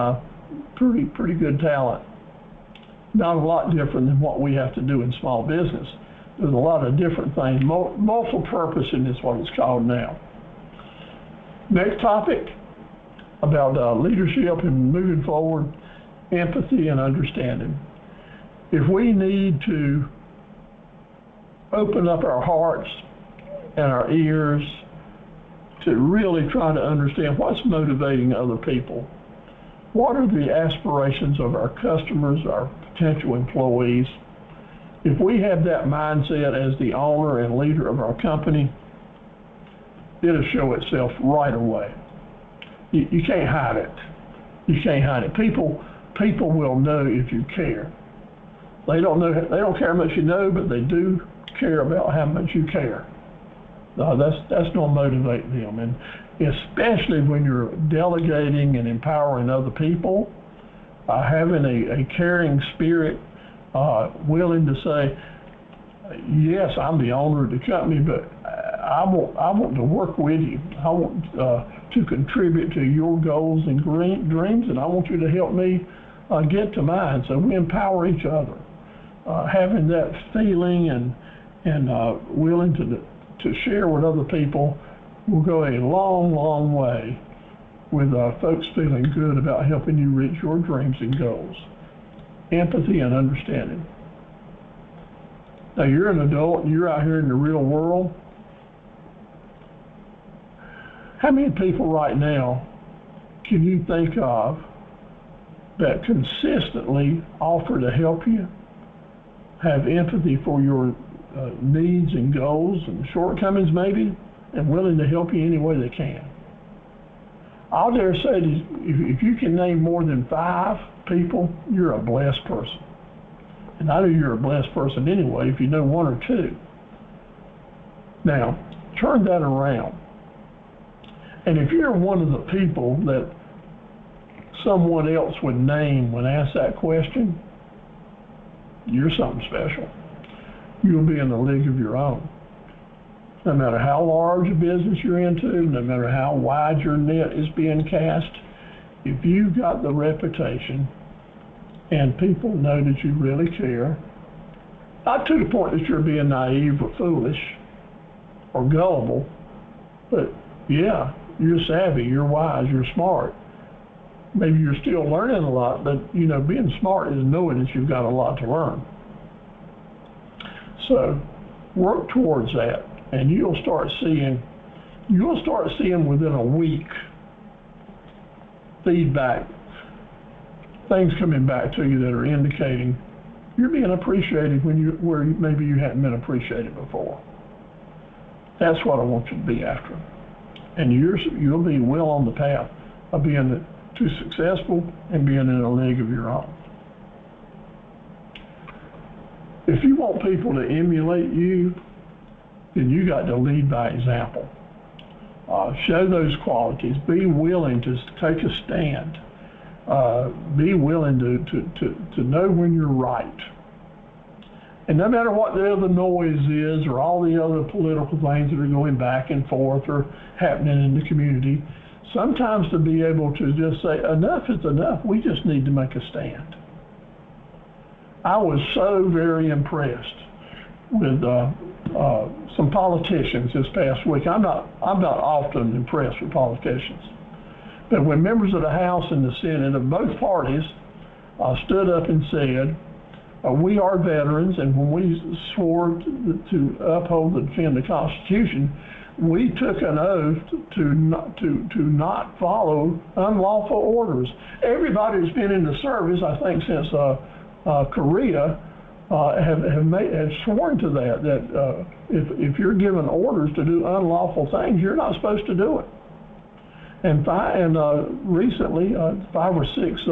pretty good talent. Not a lot different than what we have to do in small business. There's a lot of different things. Multiple purposing is what it's called now. Next topic about leadership and moving forward, empathy and understanding. If we need to open up our hearts and our ears to really try to understand what's motivating other people, what are the aspirations of our customers, our potential employees, if we have that mindset as the owner and leader of our company, it'll show itself right away. You can't hide it. You can't hide it. People will know if you care. They don't care how much you know, but they do care about how much you care. That's going to motivate them, and especially when you're delegating and empowering other people, having a caring spirit, willing to say, yes, I'm the owner of the company, but I want to work with you. I want to contribute to your goals and dreams, and I want you to help me get to mine. So we empower each other. Having that feeling and willing to share with other people will go a long, long way with folks feeling good about helping you reach your dreams and goals. Empathy and understanding. Now, you're an adult and you're out here in the real world. How many people right now can you think of that consistently offer to help you, have empathy for your needs and goals and shortcomings maybe, and willing to help you any way they can? I'll dare say that if you can name more than 5 people, you're a blessed person. And I know you're a blessed person anyway if you know 1 or 2. Now, turn that around. And if you're one of the people that someone else would name when asked that question, you're something special. You'll be in a league of your own. No matter how large a business you're into, no matter how wide your net is being cast, if you've got the reputation and people know that you really care, not to the point that you're being naive or foolish, or gullible, but yeah, you're savvy, you're wise, you're smart. Maybe you're still learning a lot, but you know, being smart is knowing that you've got a lot to learn. So work towards that, and you'll start seeing within a week feedback, things coming back to you that are indicating you're being appreciated where maybe you hadn't been appreciated before. That's what I want you to be after. And you'll be well on the path of being too successful and being in a league of your own. If you want people to emulate you, then you got to lead by example. Show those qualities. Be willing to take a stand. Be willing to know when you're right. And no matter what the other noise is or all the other political things that are going back and forth or happening in the community, sometimes to be able to just say, enough is enough, we just need to make a stand. I was so very impressed with some politicians this past week. I'm not often impressed with politicians. But when members of the House and the Senate of both parties stood up and said, we are veterans, and when we swore to uphold and defend the Constitution, we took an oath to not follow unlawful orders. Everybody who's been in the service, I think since Korea, have sworn to that if you're given orders to do unlawful things, you're not supposed to do it. And recently, 5 or 6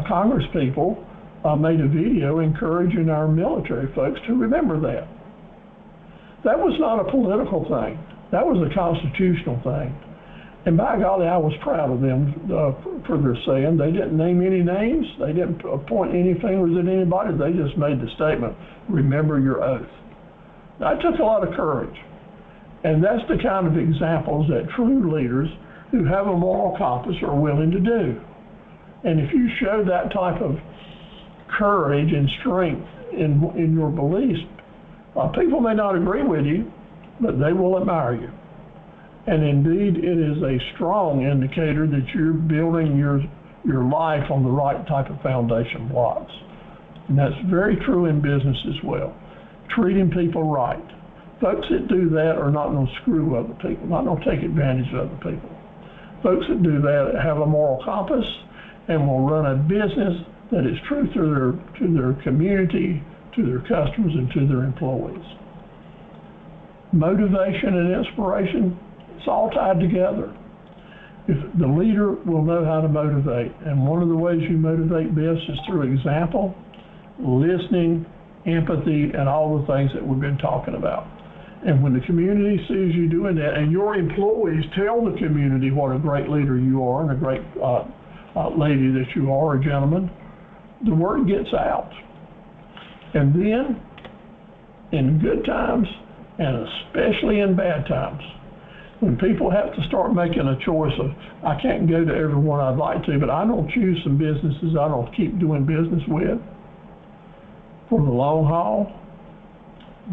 Congress people made a video encouraging our military folks to remember that. That was not a political thing. That was a constitutional thing. And by golly, I was proud of them for their saying. They didn't name any names. They didn't point any fingers at anybody. They just made the statement, remember your oath. That took a lot of courage. And that's the kind of examples that true leaders who have a moral compass are willing to do. And if you show that type of courage and strength in your beliefs, people may not agree with you, but they will admire you. And indeed, it is a strong indicator that you're building your life on the right type of foundation blocks. And that's very true in business as well. Treating people right. Folks that do that are not going to screw other people, not going to take advantage of other people. Folks that do that have a moral compass and will run a business that is true to their community, to their customers, and to their employees. Motivation and inspiration, it's all tied together. If the leader will know how to motivate, and one of the ways you motivate best is through example, listening, empathy, and all the things that we've been talking about. And when the community sees you doing that, and your employees tell the community what a great leader you are and a great lady that you are, a gentleman, the word gets out. And then, in good times, and especially in bad times, when people have to start making a choice of, I can't go to everyone I'd like to, but I don't choose some businesses I don't keep doing business with for the long haul,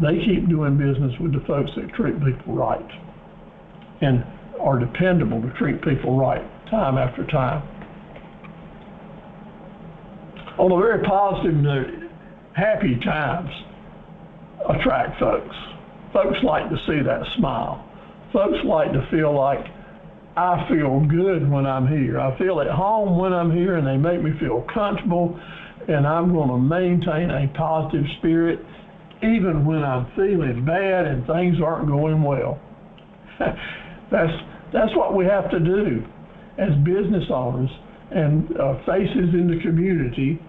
they keep doing business with the folks that treat people right and are dependable to treat people right time after time. On a very positive note, happy times attract folks. Folks like to see that smile. Folks like to feel like, I feel good when I'm here. I feel at home when I'm here, and they make me feel comfortable, and I'm going to maintain a positive spirit even when I'm feeling bad and things aren't going well. That's what we have to do as business owners and faces in the community.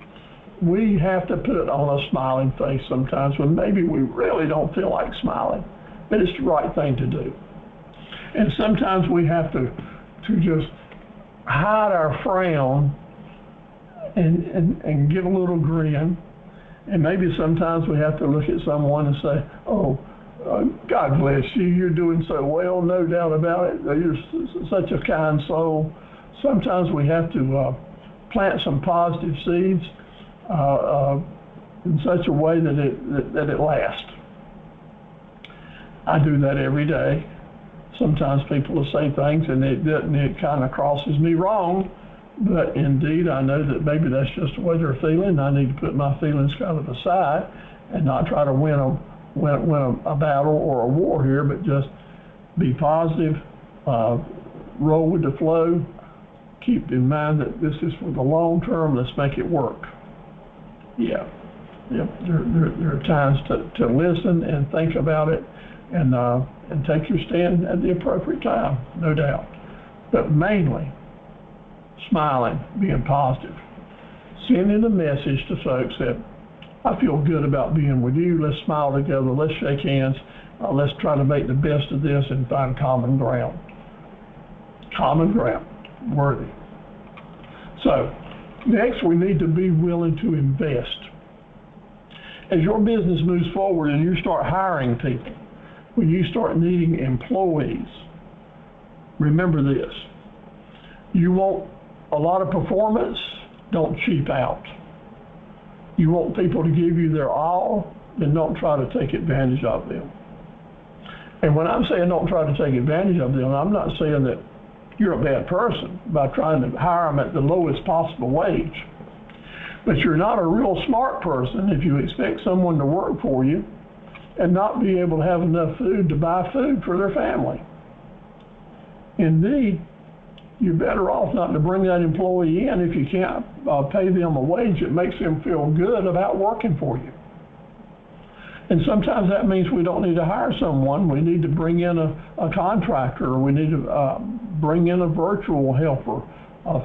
We have to put on a smiling face sometimes when maybe we really don't feel like smiling, but it's the right thing to do. And sometimes we have to just hide our frown and give a little grin. And maybe sometimes we have to look at someone and say, oh, God bless you, you're doing so well, no doubt about it. You're such a kind soul. Sometimes we have to plant some positive seeds in such a way that it lasts. I do that every day. Sometimes people will say things and it kind of crosses me wrong, but indeed I know that maybe that's just the way they're feeling. I need to put my feelings kind of aside and not try to win a battle or a war here, but just be positive, roll with the flow, keep in mind that this is for the long term, let's make it work. Yeah, there are times to listen and think about it and take your stand at the appropriate time, no doubt. But mainly, smiling, being positive, sending a message to folks that I feel good about being with you. Let's smile together. Let's shake hands. Let's try to make the best of this and find common ground. Common ground, worthy. So, next we need to be willing to invest. As your business moves forward and you start hiring people, when you start needing employees, remember this. You want a lot of performance, don't cheap out. You want people to give you their all, then don't try to take advantage of them. And when I'm saying don't try to take advantage of them, I'm not saying that you're a bad person by trying to hire them at the lowest possible wage. But you're not a real smart person if you expect someone to work for you and not be able to have enough food to buy food for their family. Indeed, you're better off not to bring that employee in if you can't pay them a wage that makes them feel good about working for you. And sometimes that means we don't need to hire someone. We need to bring in a contractor, or we need to bring in a virtual helper.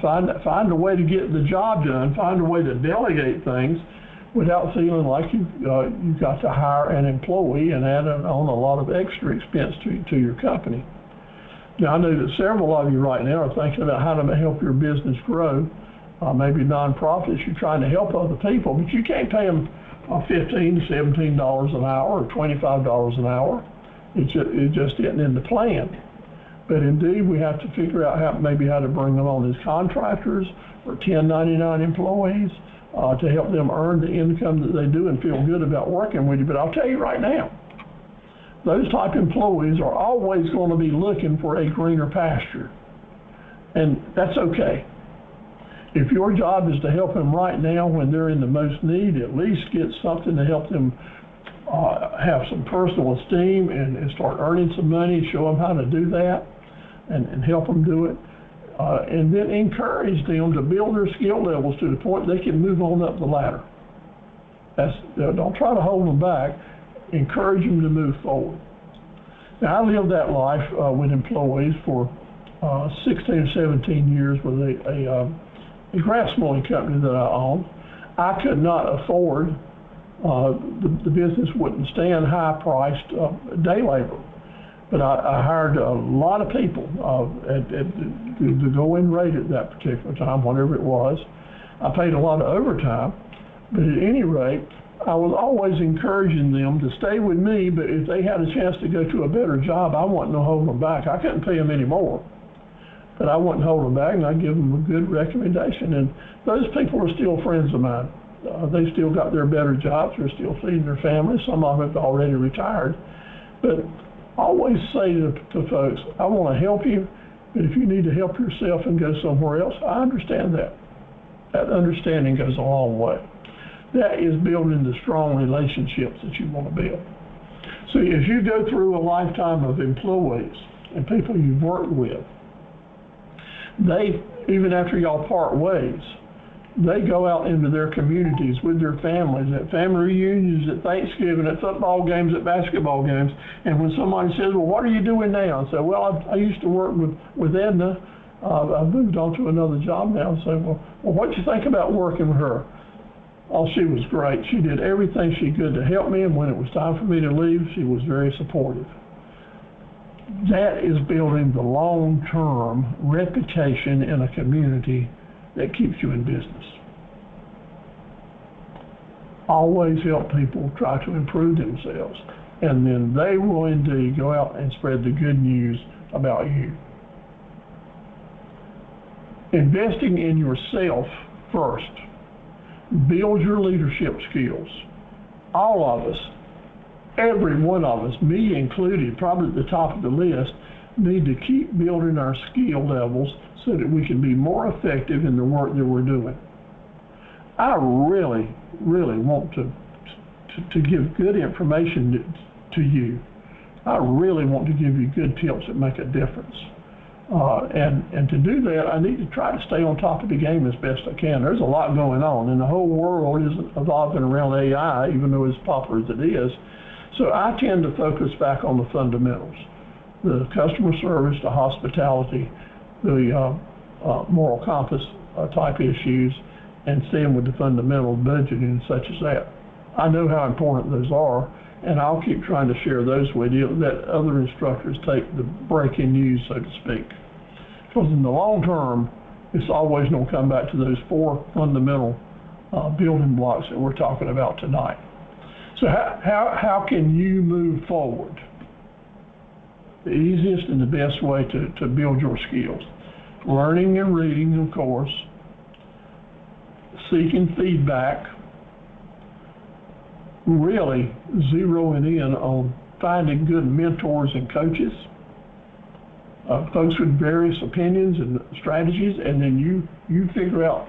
Find a way to get the job done, find a way to delegate things without feeling like you've got to hire an employee and add on a lot of extra expense to your company. Now, I know that several of you right now are thinking about how to help your business grow. Maybe nonprofits, you're trying to help other people, but you can't pay them $15 to $17 an hour or $25 an hour. It just isn't in the plan. But indeed, we have to figure out how to bring them on as contractors or 1099 employees to help them earn the income that they do and feel good about working with you. But I'll tell you right now, those type employees are always going to be looking for a greener pasture. And that's okay. If your job is to help them right now when they're in the most need, at least get something to help them have some personal esteem and start earning some money, show them how to do that and help them do it. And then encourage them to build their skill levels to the point they can move on up the ladder. Don't try to hold them back. Encourage them to move forward. Now, I lived that life with employees for 16 or 17 years with a grass mowing company that I owned. I could not afford, the business wouldn't stand high-priced day labor. But I hired a lot of people at the going rate at that particular time, whatever it was. I paid a lot of overtime, but at any rate, I was always encouraging them to stay with me, but if they had a chance to go to a better job, I wasn't going to hold them back. I couldn't pay them any more, but I wouldn't hold them back, and I'd give them a good recommendation. And those people are still friends of mine. They still got their better jobs. They're still feeding their families. Some of them have already retired. But I always say to folks, I want to help you, but if you need to help yourself and go somewhere else, I understand that. That understanding goes a long way. That is building the strong relationships that you want to build. So as you go through a lifetime of employees and people you've worked with, they, even after y'all part ways, they go out into their communities with their families, at family reunions, at Thanksgiving, at football games, at basketball games. And when somebody says, well, what are you doing now? I say, well, I used to work with Edna. I've moved on to another job now. I say, well, what'd you think about working with her? Oh, she was great. She did everything she could to help me, and when it was time for me to leave, she was very supportive. That is building the long-term reputation in a community that keeps you in business. Always help people try to improve themselves, and then they will indeed go out and spread the good news about you. Investing in yourself first. Build your leadership skills. All of us every one of us, me included, probably at the top of the list, need to keep building our skill levels so that we can be more effective in the work that we're doing. I really, really want to give good information to you. I really want to give you good tips that make a difference. And to do that, I need to try to stay on top of the game as best I can. There's a lot going on, and the whole world is evolving around AI, even though as popular as it is. So I tend to focus back on the fundamentals, the customer service, the hospitality, the moral compass type issues, and staying with the fundamental budgeting and such as that. I know how important those are, and I'll keep trying to share those with you, let other instructors take the breaking news, so to speak. Because in the long term, it's always going to come back to those 4 fundamental building blocks that we're talking about tonight. So how can you move forward? The easiest and the best way to build your skills. Learning and reading, of course. Seeking feedback. Really zeroing in on finding good mentors and coaches. Folks with various opinions and strategies, and then you figure out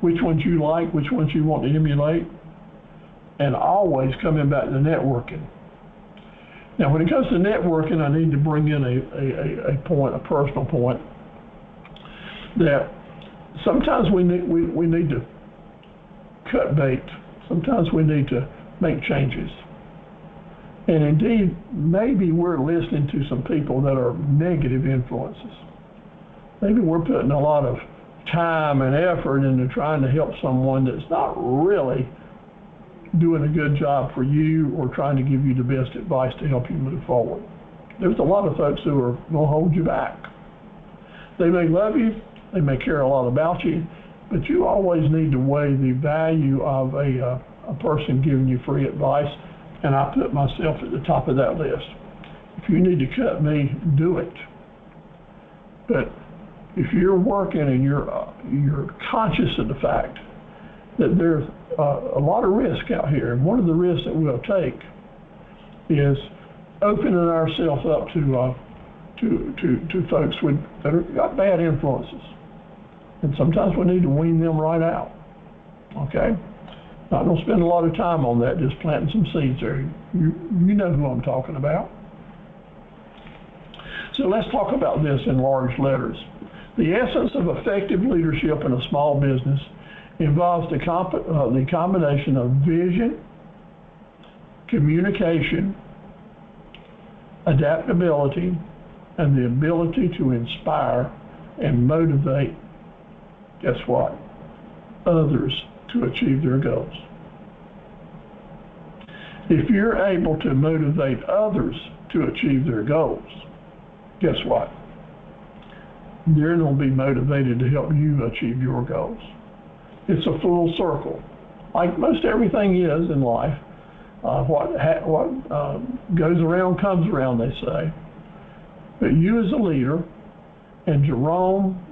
which ones you like, which ones you want to emulate, and always coming back to networking. Now, when it comes to networking, I need to bring in a personal point, that sometimes we need to cut bait. Sometimes we need to make changes. And indeed, maybe we're listening to some people that are negative influences. Maybe we're putting a lot of time and effort into trying to help someone that's not really doing a good job for you or trying to give you the best advice to help you move forward. There's a lot of folks who are going to hold you back. They may love you, they may care a lot about you, but you always need to weigh the value of a person giving you free advice, and I put myself at the top of that list. If you need to cut me, do it. But if you're working and you're conscious of the fact that there's a lot of risk out here, and one of the risks that we'll take is opening ourselves up to folks that have got bad influences, and sometimes we need to wean them right out. Okay. Not going to spend a lot of time on that, just planting some seeds there. You know who I'm talking about. So let's talk about this in large letters. The essence of effective leadership in a small business involves the combination of vision, communication, adaptability, and the ability to inspire and motivate, guess what? Others to achieve their goals. If you're able to motivate others to achieve their goals, guess what? They're going to be motivated to help you achieve your goals. It's a full circle. Like most everything is in life, what goes around comes around, they say. But you as a leader, and Jerome,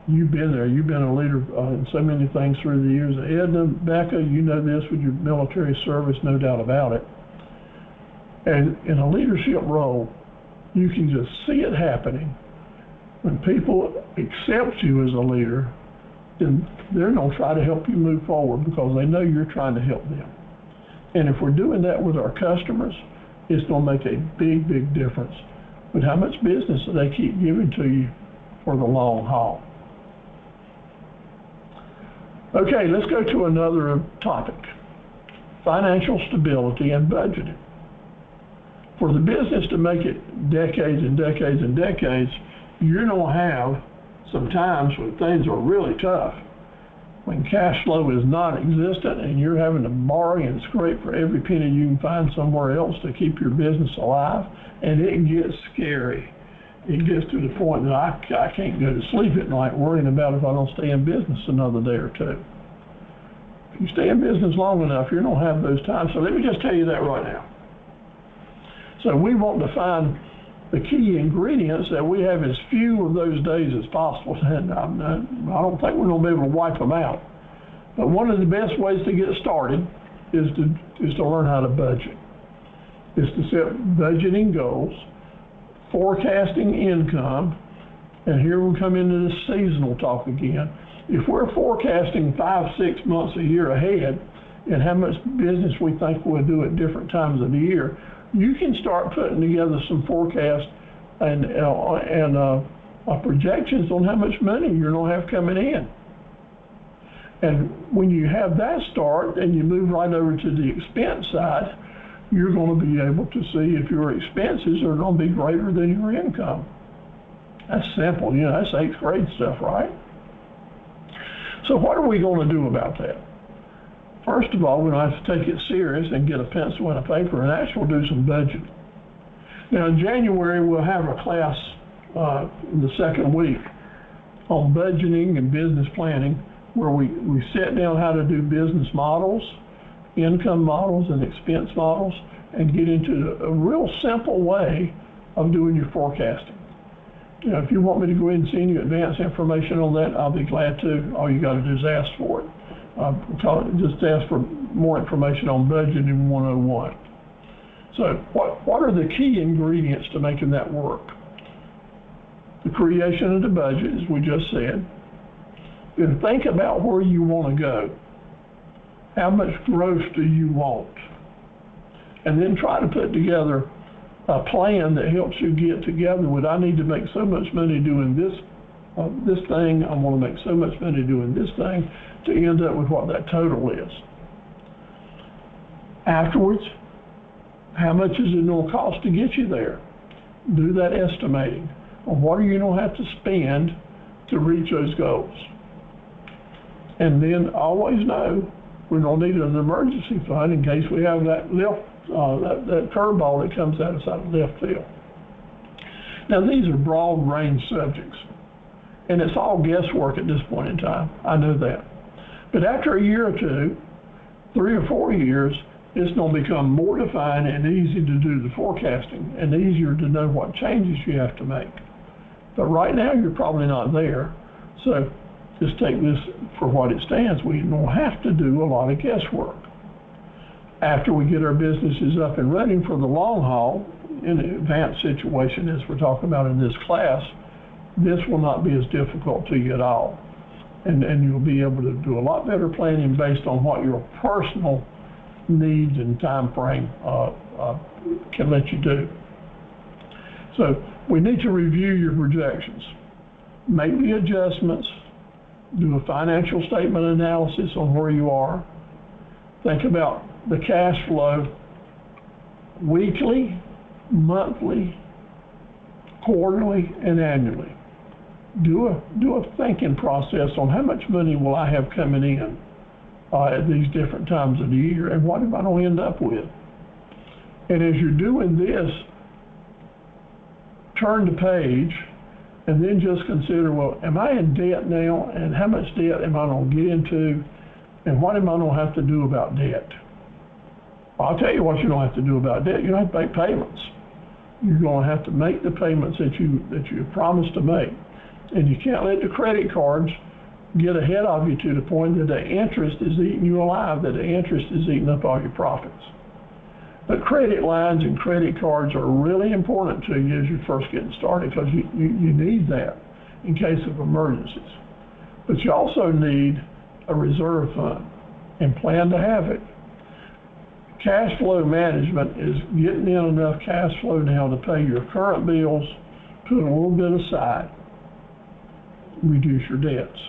you've been there. You've been a leader in so many things through the years. Edna, Becca, you know this with your military service, no doubt about it. And in a leadership role, you can just see it happening. When people accept you as a leader, then they're going to try to help you move forward because they know you're trying to help them. And if we're doing that with our customers, it's going to make a big, big difference with how much business they keep giving to you for the long haul. Okay, let's go to another topic, financial stability and budgeting. For the business to make it decades and decades and decades, you're going to have some times when things are really tough, when cash flow is non-existent and you're having to borrow and scrape for every penny you can find somewhere else to keep your business alive, and it gets scary. It gets to the point that I can't go to sleep at night worrying about if I don't stay in business another day or two. If you stay in business long enough, you're going to have those times. So let me just tell you that right now. So we want to find the key ingredients that we have as few of those days as possible. And I don't think we're going to be able to wipe them out. But one of the best ways to get started is to learn how to budget. is to set budgeting goals, forecasting income, and here we come into this seasonal talk again. If we're forecasting 5-6 months a year ahead and how much business we think we'll do at different times of the year, you can start putting together some forecasts and projections on how much money you're going to have coming in. And when you have that start and you move right over to the expense side, you're going to be able to see if your expenses are going to be greater than your income. That's simple, that's 8th grade stuff, right? So what are we going to do about that? First of all, we're going to have to take it serious and get a pencil and a paper and actually do some budgeting. Now in January, we'll have a class in the second week on budgeting and business planning, where we sit down how to do business models, income models, and expense models, and get into a real simple way of doing your forecasting. If you want me to go ahead and send you advanced information on that, I'll be glad to. All you got to do is ask for it. Just ask for more information on budgeting 101. So what are the key ingredients to making that work? The creation of the budget, as we just said. Then think about where you want to go. How much growth do you want? And then try to put together a plan that helps you get together with, I need to make so much money doing this thing, I want to make so much money doing this thing, to end up with what that total is. Afterwards, how much is it going to cost to get you there? Do that estimating. Or what are you going to have to spend to reach those goals? And then always know we're going to need an emergency fund in case we have that that curveball that comes at us out of left field. Now these are broad range subjects, and it's all guesswork at this point in time. I know that. But after a year or two, 3 or 4 years, it's going to become more defined and easy to do the forecasting and easier to know what changes you have to make. But right now you're probably not there. So just take this for what it stands. We don't have to do a lot of guesswork. After we get our businesses up and running for the long haul, in an advanced situation as we're talking about in this class, this will not be as difficult to you at all. And you'll be able to do a lot better planning based on what your personal needs and time frame can let you do. So we need to review your projections, make the adjustments, do a financial statement analysis on where you are, think about the cash flow weekly, monthly, quarterly, and annually. Do a thinking process on how much money will I have coming in at these different times of the year, and what am I going to end up with? And as you're doing this, turn the page and then just consider, well, am I in debt now, and how much debt am I going to get into, and what am I going to have to do about debt? Well, I'll tell you what you don't have to do about debt. You don't have to make payments. You're going to have to make the payments that you promised to make. And you can't let the credit cards get ahead of you to the point that the interest is eating you alive, that the interest is eating up all your profits. But credit lines and credit cards are really important to you as you're first getting started, because you need that in case of emergencies. But you also need a reserve fund and plan to have it. Cash flow management is getting in enough cash flow now to pay your current bills, put a little bit aside, reduce your debts.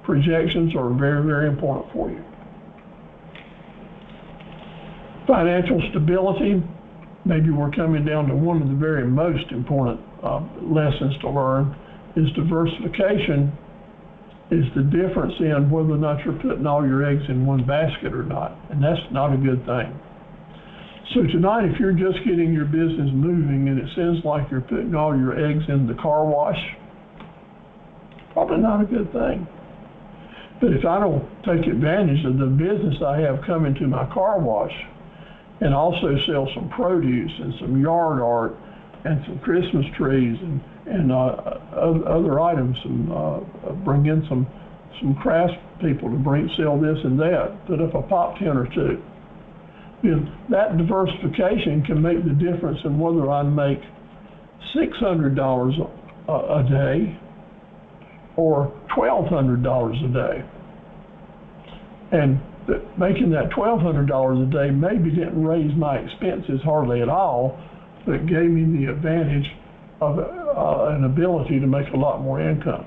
Projections are very, very important for you. Financial stability, maybe we're coming down to one of the very most important lessons to learn, is diversification is the difference in whether or not you're putting all your eggs in one basket or not, and that's not a good thing. So tonight, if you're just getting your business moving and it seems like you're putting all your eggs in the car wash, probably not a good thing. But if I don't take advantage of the business I have coming to my car wash, and also sell some produce and some yard art and some Christmas trees and other items, bring in some crafts people to sell this and that, put up a pop tent or two. then that diversification can make the difference in whether I make $600 a day or $1,200 a day. And making that $1,200 a day maybe didn't raise my expenses hardly at all, but gave me the advantage of an ability to make a lot more income.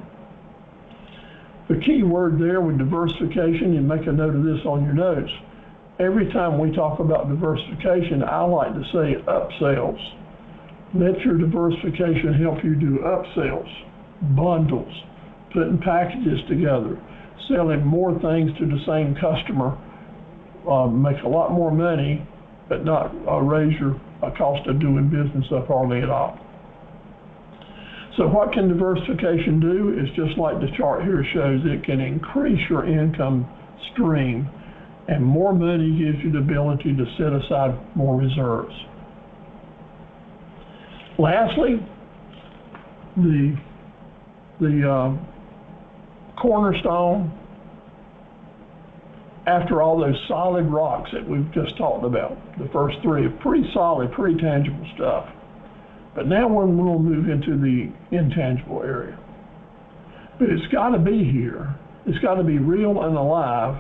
The key word there with diversification, and make a note of this on your notes, every time we talk about diversification, I like to say upsells. Let your diversification help you do upsells, bundles, putting packages together, selling more things to the same customer, make a lot more money, but not raise your cost of doing business up hardly at all. So what can diversification do? It's just like the chart here shows, it can increase your income stream, and more money gives you the ability to set aside more reserves. Lastly, the cornerstone, after all those solid rocks that we've just talked about, the first three are pretty solid, pretty tangible stuff. But now we're going to move into the intangible area. But it's got to be here. It's got to be real and alive.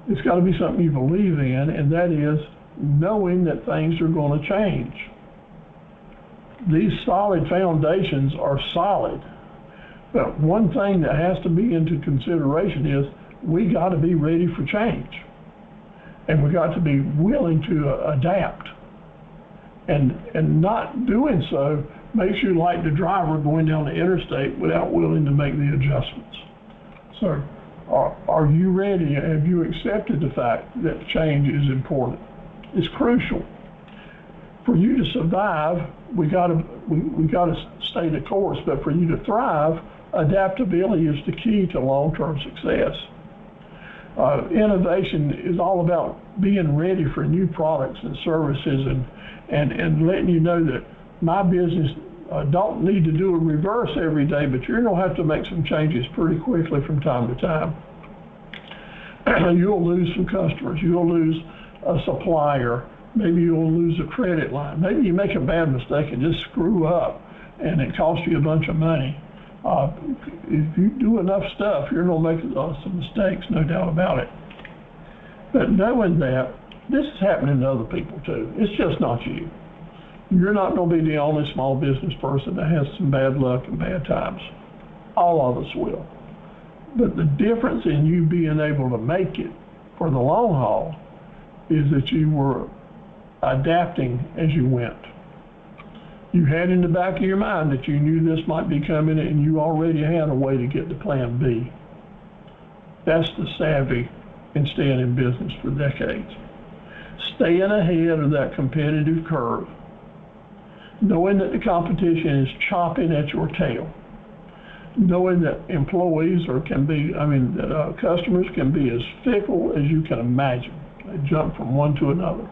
It's got to be something you believe in, and that is knowing that things are going to change. These solid foundations are solid. But one thing that has to be into consideration is we got to be ready for change. And we got to be willing to adapt. And not doing so makes you like the driver going down the interstate without willing to make the adjustments. So are you ready? Have you accepted the fact that change is important? It's crucial. For you to survive, we gotta stay the course, but for you to thrive, adaptability is the key to long-term success. Innovation is all about being ready for new products and services and letting you know that my business don't need to do a reverse every day, but you're going to have to make some changes pretty quickly from time to time. You'll lose some customers. You'll lose a supplier. Maybe you'll lose a credit line. Maybe you make a bad mistake and just screw up and it costs you a bunch of money. If you do enough stuff, you're going to make some mistakes, no doubt about it. But knowing that, this is happening to other people too. It's just not you. You're not going to be the only small business person that has some bad luck and bad times. All of us will. But the difference in you being able to make it for the long haul is that you were adapting as you went. You had in the back of your mind that you knew this might be coming and you already had a way to get to plan B. That's the savvy in staying in business for decades. Staying ahead of that competitive curve, knowing that the competition is chopping at your tail, knowing that employees customers can be as fickle as you can imagine. They jump from one to another.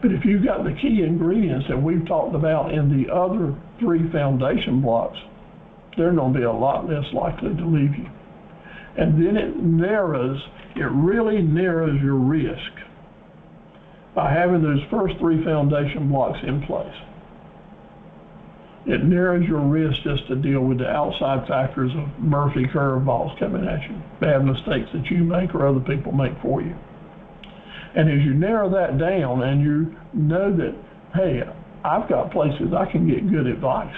But if you've got the key ingredients that we've talked about in the other three foundation blocks, they're going to be a lot less likely to leave you. And then it really narrows your risk by having those first three foundation blocks in place. It narrows your risk just to deal with the outside factors of Murphy curveballs coming at you, bad mistakes that you make or other people make for you. And as you narrow that down and you know that, hey, I've got places I can get good advice.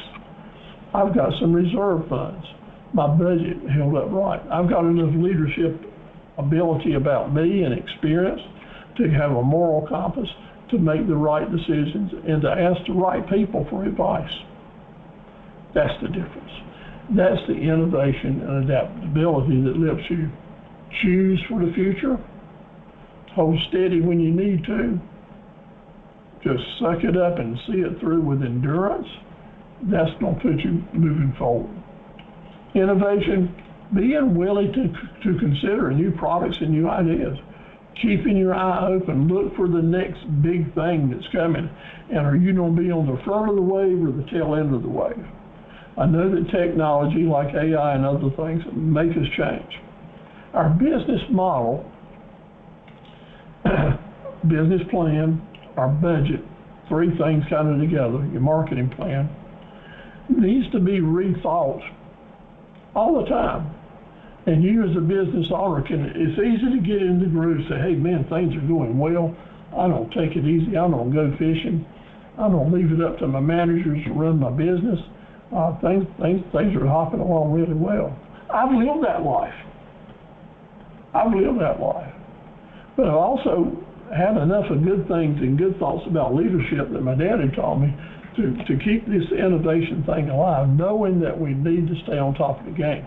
I've got some reserve funds. My budget held up right. I've got enough leadership ability about me and experience to have a moral compass to make the right decisions and to ask the right people for advice. That's the difference. That's the innovation and adaptability that lets you choose for the future, hold steady when you need to, just suck it up and see it through with endurance. That's going to put you moving forward. Innovation, being willing to consider new products and new ideas, keeping your eye open, look for the next big thing that's coming, and are you going to be on the front of the wave or the tail end of the wave? I know that technology like AI and other things make us change. Our business model business plan, our budget, three things kind of together, your marketing plan, needs to be rethought all the time. And you as a business owner it's easy to get in the groove and say, hey man, things are going well. I don't take it easy. I don't go fishing. I don't leave it up to my managers to run my business. Things are hopping along really well. I've lived that life. But I've also had enough of good things and good thoughts about leadership that my dad had taught me to keep this innovation thing alive, knowing that we need to stay on top of the game.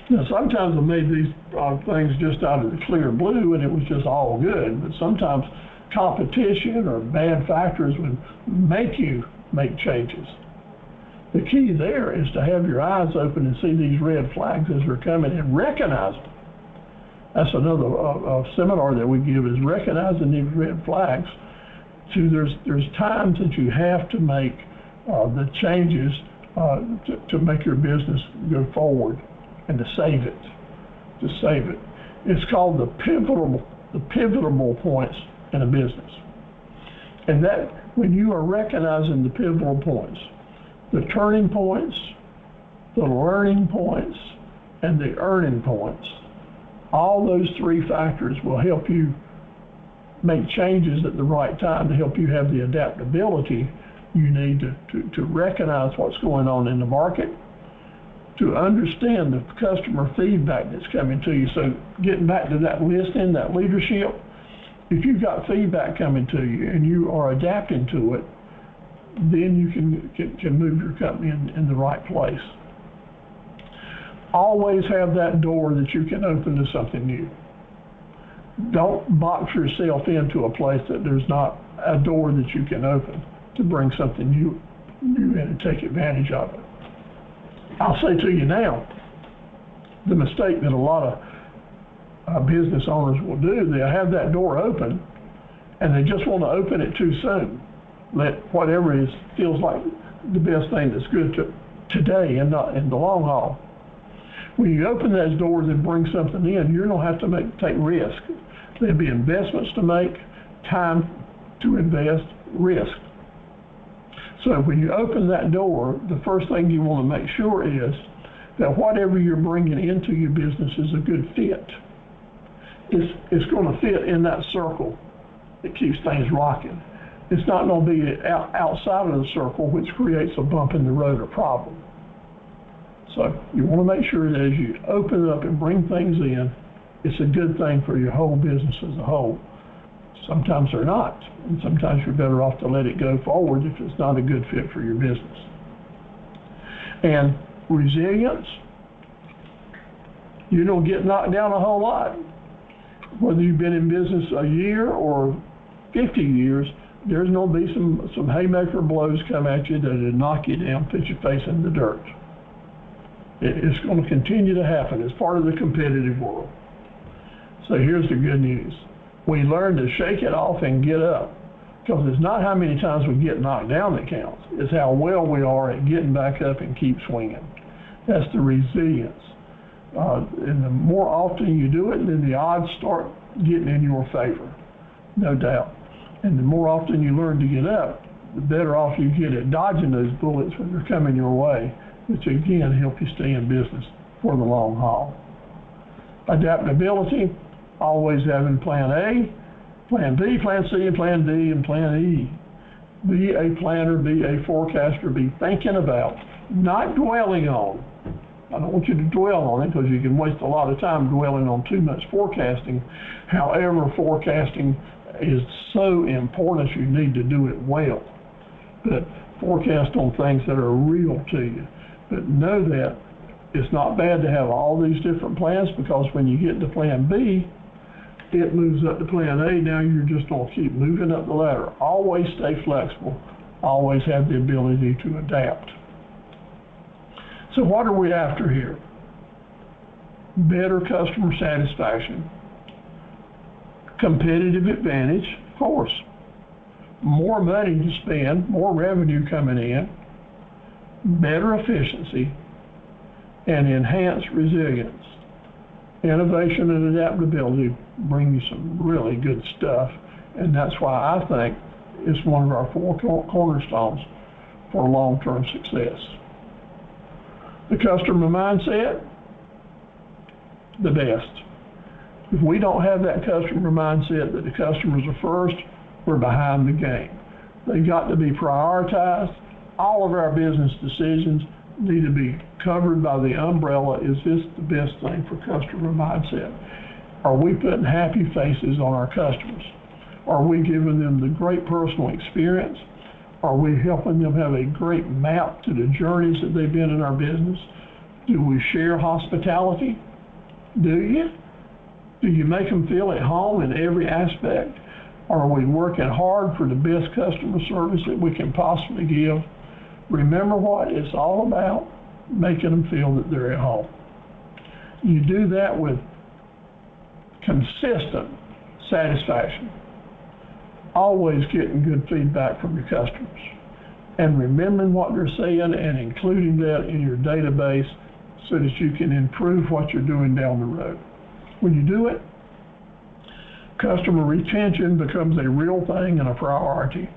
Now, sometimes I made these things just out of the clear blue and it was just all good, but sometimes competition or bad factors would make you make changes. The key there is to have your eyes open and see these red flags as they're coming and recognize them. That's another seminar that we give, is recognizing these red flags. So there's times that you have to make the changes to make your business go forward and to save it. It's called the pivotal points in a business. And that when you are recognizing the pivotal points, the turning points, the learning points, and the earning points, all those three factors will help you make changes at the right time to help you have the adaptability you need to recognize what's going on in the market, to understand the customer feedback that's coming to you. So getting back to that listening, that leadership, if you've got feedback coming to you and you are adapting to it, then you can move your company in the right place. Always have that door that you can open to something new. Don't box yourself into a place that there's not a door that you can open to bring something new in and take advantage of it. I'll say to you now, the mistake that a lot of business owners will do, they'll have that door open and they just want to open it too soon. Let whatever feels like the best thing that's good today and not in the long haul. When you open those doors and bring something in, you don't have to take risk. There'll be investments to make, time to invest, risk. So when you open that door, the first thing you want to make sure is that whatever you're bringing into your business is a good fit. It's going to fit in that circle that keeps things rocking. It's not going to be outside of the circle, which creates a bump in the road or problem. So you want to make sure that as you open it up and bring things in, it's a good thing for your whole business as a whole. Sometimes they're not, and sometimes you're better off to let it go forward if it's not a good fit for your business. And resilience, you don't get knocked down a whole lot. Whether you've been in business a year or 50 years, there's going to be some haymaker blows come at you that'll knock you down, put your face in the dirt. It's going to continue to happen. It's part of the competitive world. So here's the good news. We learn to shake it off and get up, because it's not how many times we get knocked down that counts. It's how well we are at getting back up and keep swinging. That's the resilience. And the more often you do it, then the odds start getting in your favor, no doubt. And the more often you learn to get up, the better off you get at dodging those bullets when they're coming your way, which again help you stay in business for the long haul. Adaptability, always having plan A, plan B, plan C, and plan D, and plan E. Be a planner, be a forecaster, be thinking about, not dwelling on. I don't want you to dwell on it, because you can waste a lot of time dwelling on too much forecasting. However, forecasting is so important, you need to do it well. But forecast on things that are real to you. But know that it's not bad to have all these different plans, because when you get to plan B, it moves up to plan A. Now you're just going to keep moving up the ladder. Always stay flexible. Always have the ability to adapt. So what are we after here? Better customer satisfaction. Competitive advantage, of course. More money to spend, more revenue coming in, better efficiency, and enhanced resilience. Innovation and adaptability bring you some really good stuff, and that's why I think it's one of our 4 cornerstones for long-term success. The customer mindset, the best. If we don't have that customer mindset that the customers are first, we're behind the game. They've got to be prioritized. All of our business decisions need to be covered by the umbrella, is this the best thing for customer mindset? Are we putting happy faces on our customers? Are we giving them the great personal experience? Are we helping them have a great map to the journeys that they've been in our business? Do we share hospitality? Do you? Do you make them feel at home in every aspect? Are we working hard for the best customer service that we can possibly give? Remember what it's all about, making them feel that they're at home. You do that with consistent satisfaction, always getting good feedback from your customers, and remembering what they're saying and including that in your database so that you can improve what you're doing down the road. When you do it, customer retention becomes a real thing and a priority.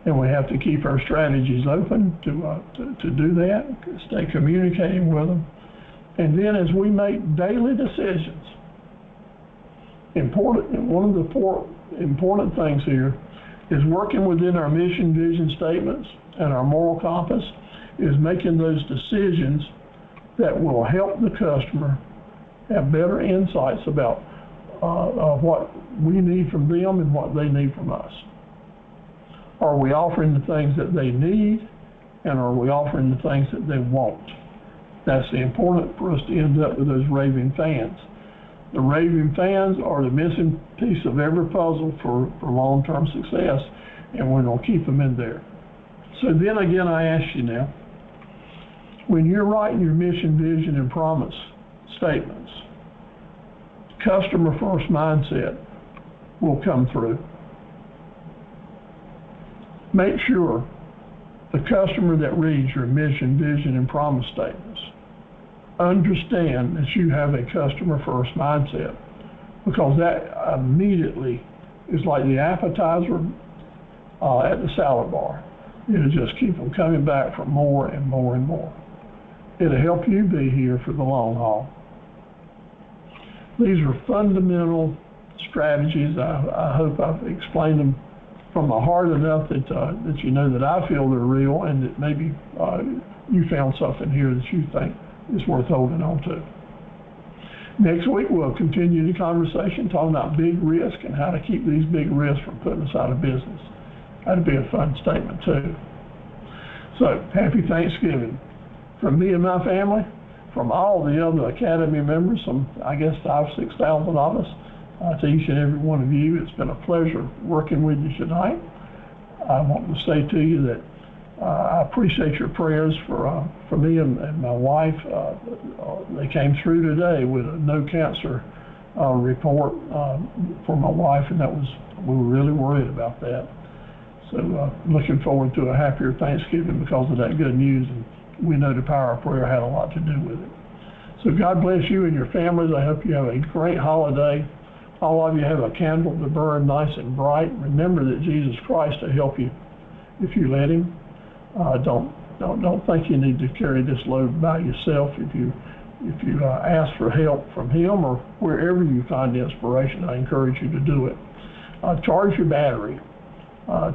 And we have to keep our strategies open to do that, stay communicating with them. And then as we make daily decisions, one of the 4 important things here is working within our mission, vision statements and our moral compass, is making those decisions that will help the customer have better insights about what we need from them and what they need from us. Are we offering the things that they need, and are we offering the things that they want? That's important for us to end up with those raving fans. The raving fans are the missing piece of every puzzle for long-term success, and we're going to keep them in there. So then again, I ask you now, when you're writing your mission, vision, and promise statements, customer first mindset will come through. Make sure the customer that reads your mission, vision, and promise statements understand that you have a customer first mindset, because that immediately is like the appetizer at the salad bar. It'll just keep them coming back for more and more and more. It'll help you be here for the long haul. These are fundamental strategies. I hope I've explained them from my heart enough that you know that I feel they're real, and that maybe you found something here that you think is worth holding on to. Next week, we'll continue the conversation talking about big risk and how to keep these big risks from putting us out of business. That'd be a fun statement too. So, happy Thanksgiving. From me and my family, from all the other Academy members, I guess 5,000 to 6,000 of us, to each and every one of you, it's been a pleasure working with you tonight. I want to say to you that I appreciate your prayers for me and my wife. They came through today with a no cancer report for my wife, and we were really worried about that. So looking forward to a happier Thanksgiving because of that good news, and we know the power of prayer had a lot to do with it. So God bless you and your families. I hope you have a great holiday. All of you have a candle to burn nice and bright. Remember that Jesus Christ will help you if you let him. Don't think you need to carry this load by yourself. If you ask for help from him or wherever you find inspiration, I encourage you to do it. Charge your battery.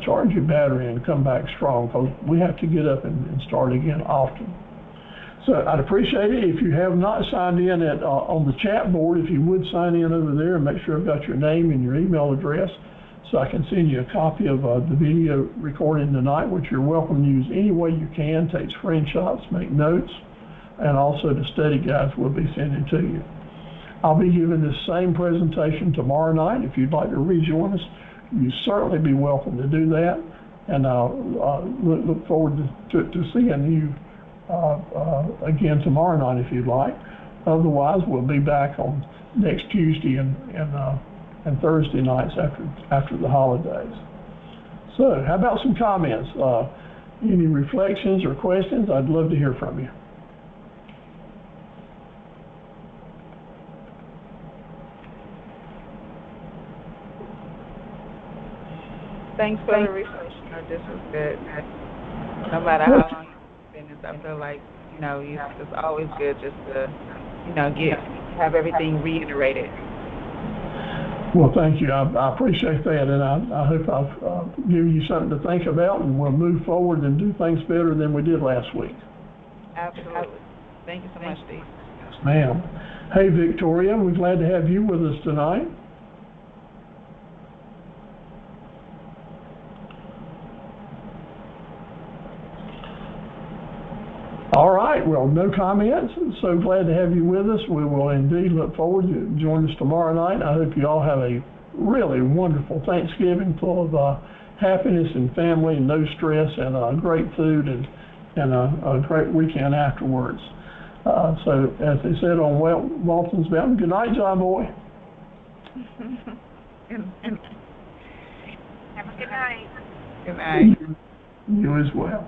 Charge your battery and come back strong, because we have to get up and start again often. So I'd appreciate it if you have not signed in on the chat board, if you would sign in over there and make sure I've got your name and your email address so I can send you a copy of the video recording tonight, which you're welcome to use any way you can. Take screenshots, make notes, and also the study guides we'll be sending to you. I'll be giving this same presentation tomorrow night. If you'd like to rejoin us, you'd certainly be welcome to do that. And I'll look forward to seeing you again tomorrow night if you'd like. Otherwise, we'll be back on next Tuesday and Thursday nights after the holidays. So how about some comments? Any reflections or questions? I'd love to hear from you. Thanks for the reflection. This was good. No matter how long you've been in this, I feel like, it's always good just to, have everything reiterated. Well, thank you. I appreciate that, and I hope I've given you something to think about, and we'll move forward and do things better than we did last week. Absolutely. Thank you so much, Steve. Yes, ma'am. Hey, Victoria, we're glad to have you with us tonight. All right, well, no comments. So glad to have you with us. We will indeed look forward to join us tomorrow night. I hope you all have a really wonderful Thanksgiving full of happiness and family and no stress and great food and a great weekend afterwards. So as they said on Walton's Mountain, good night, John Boy. Have a good night. Good night. You as well.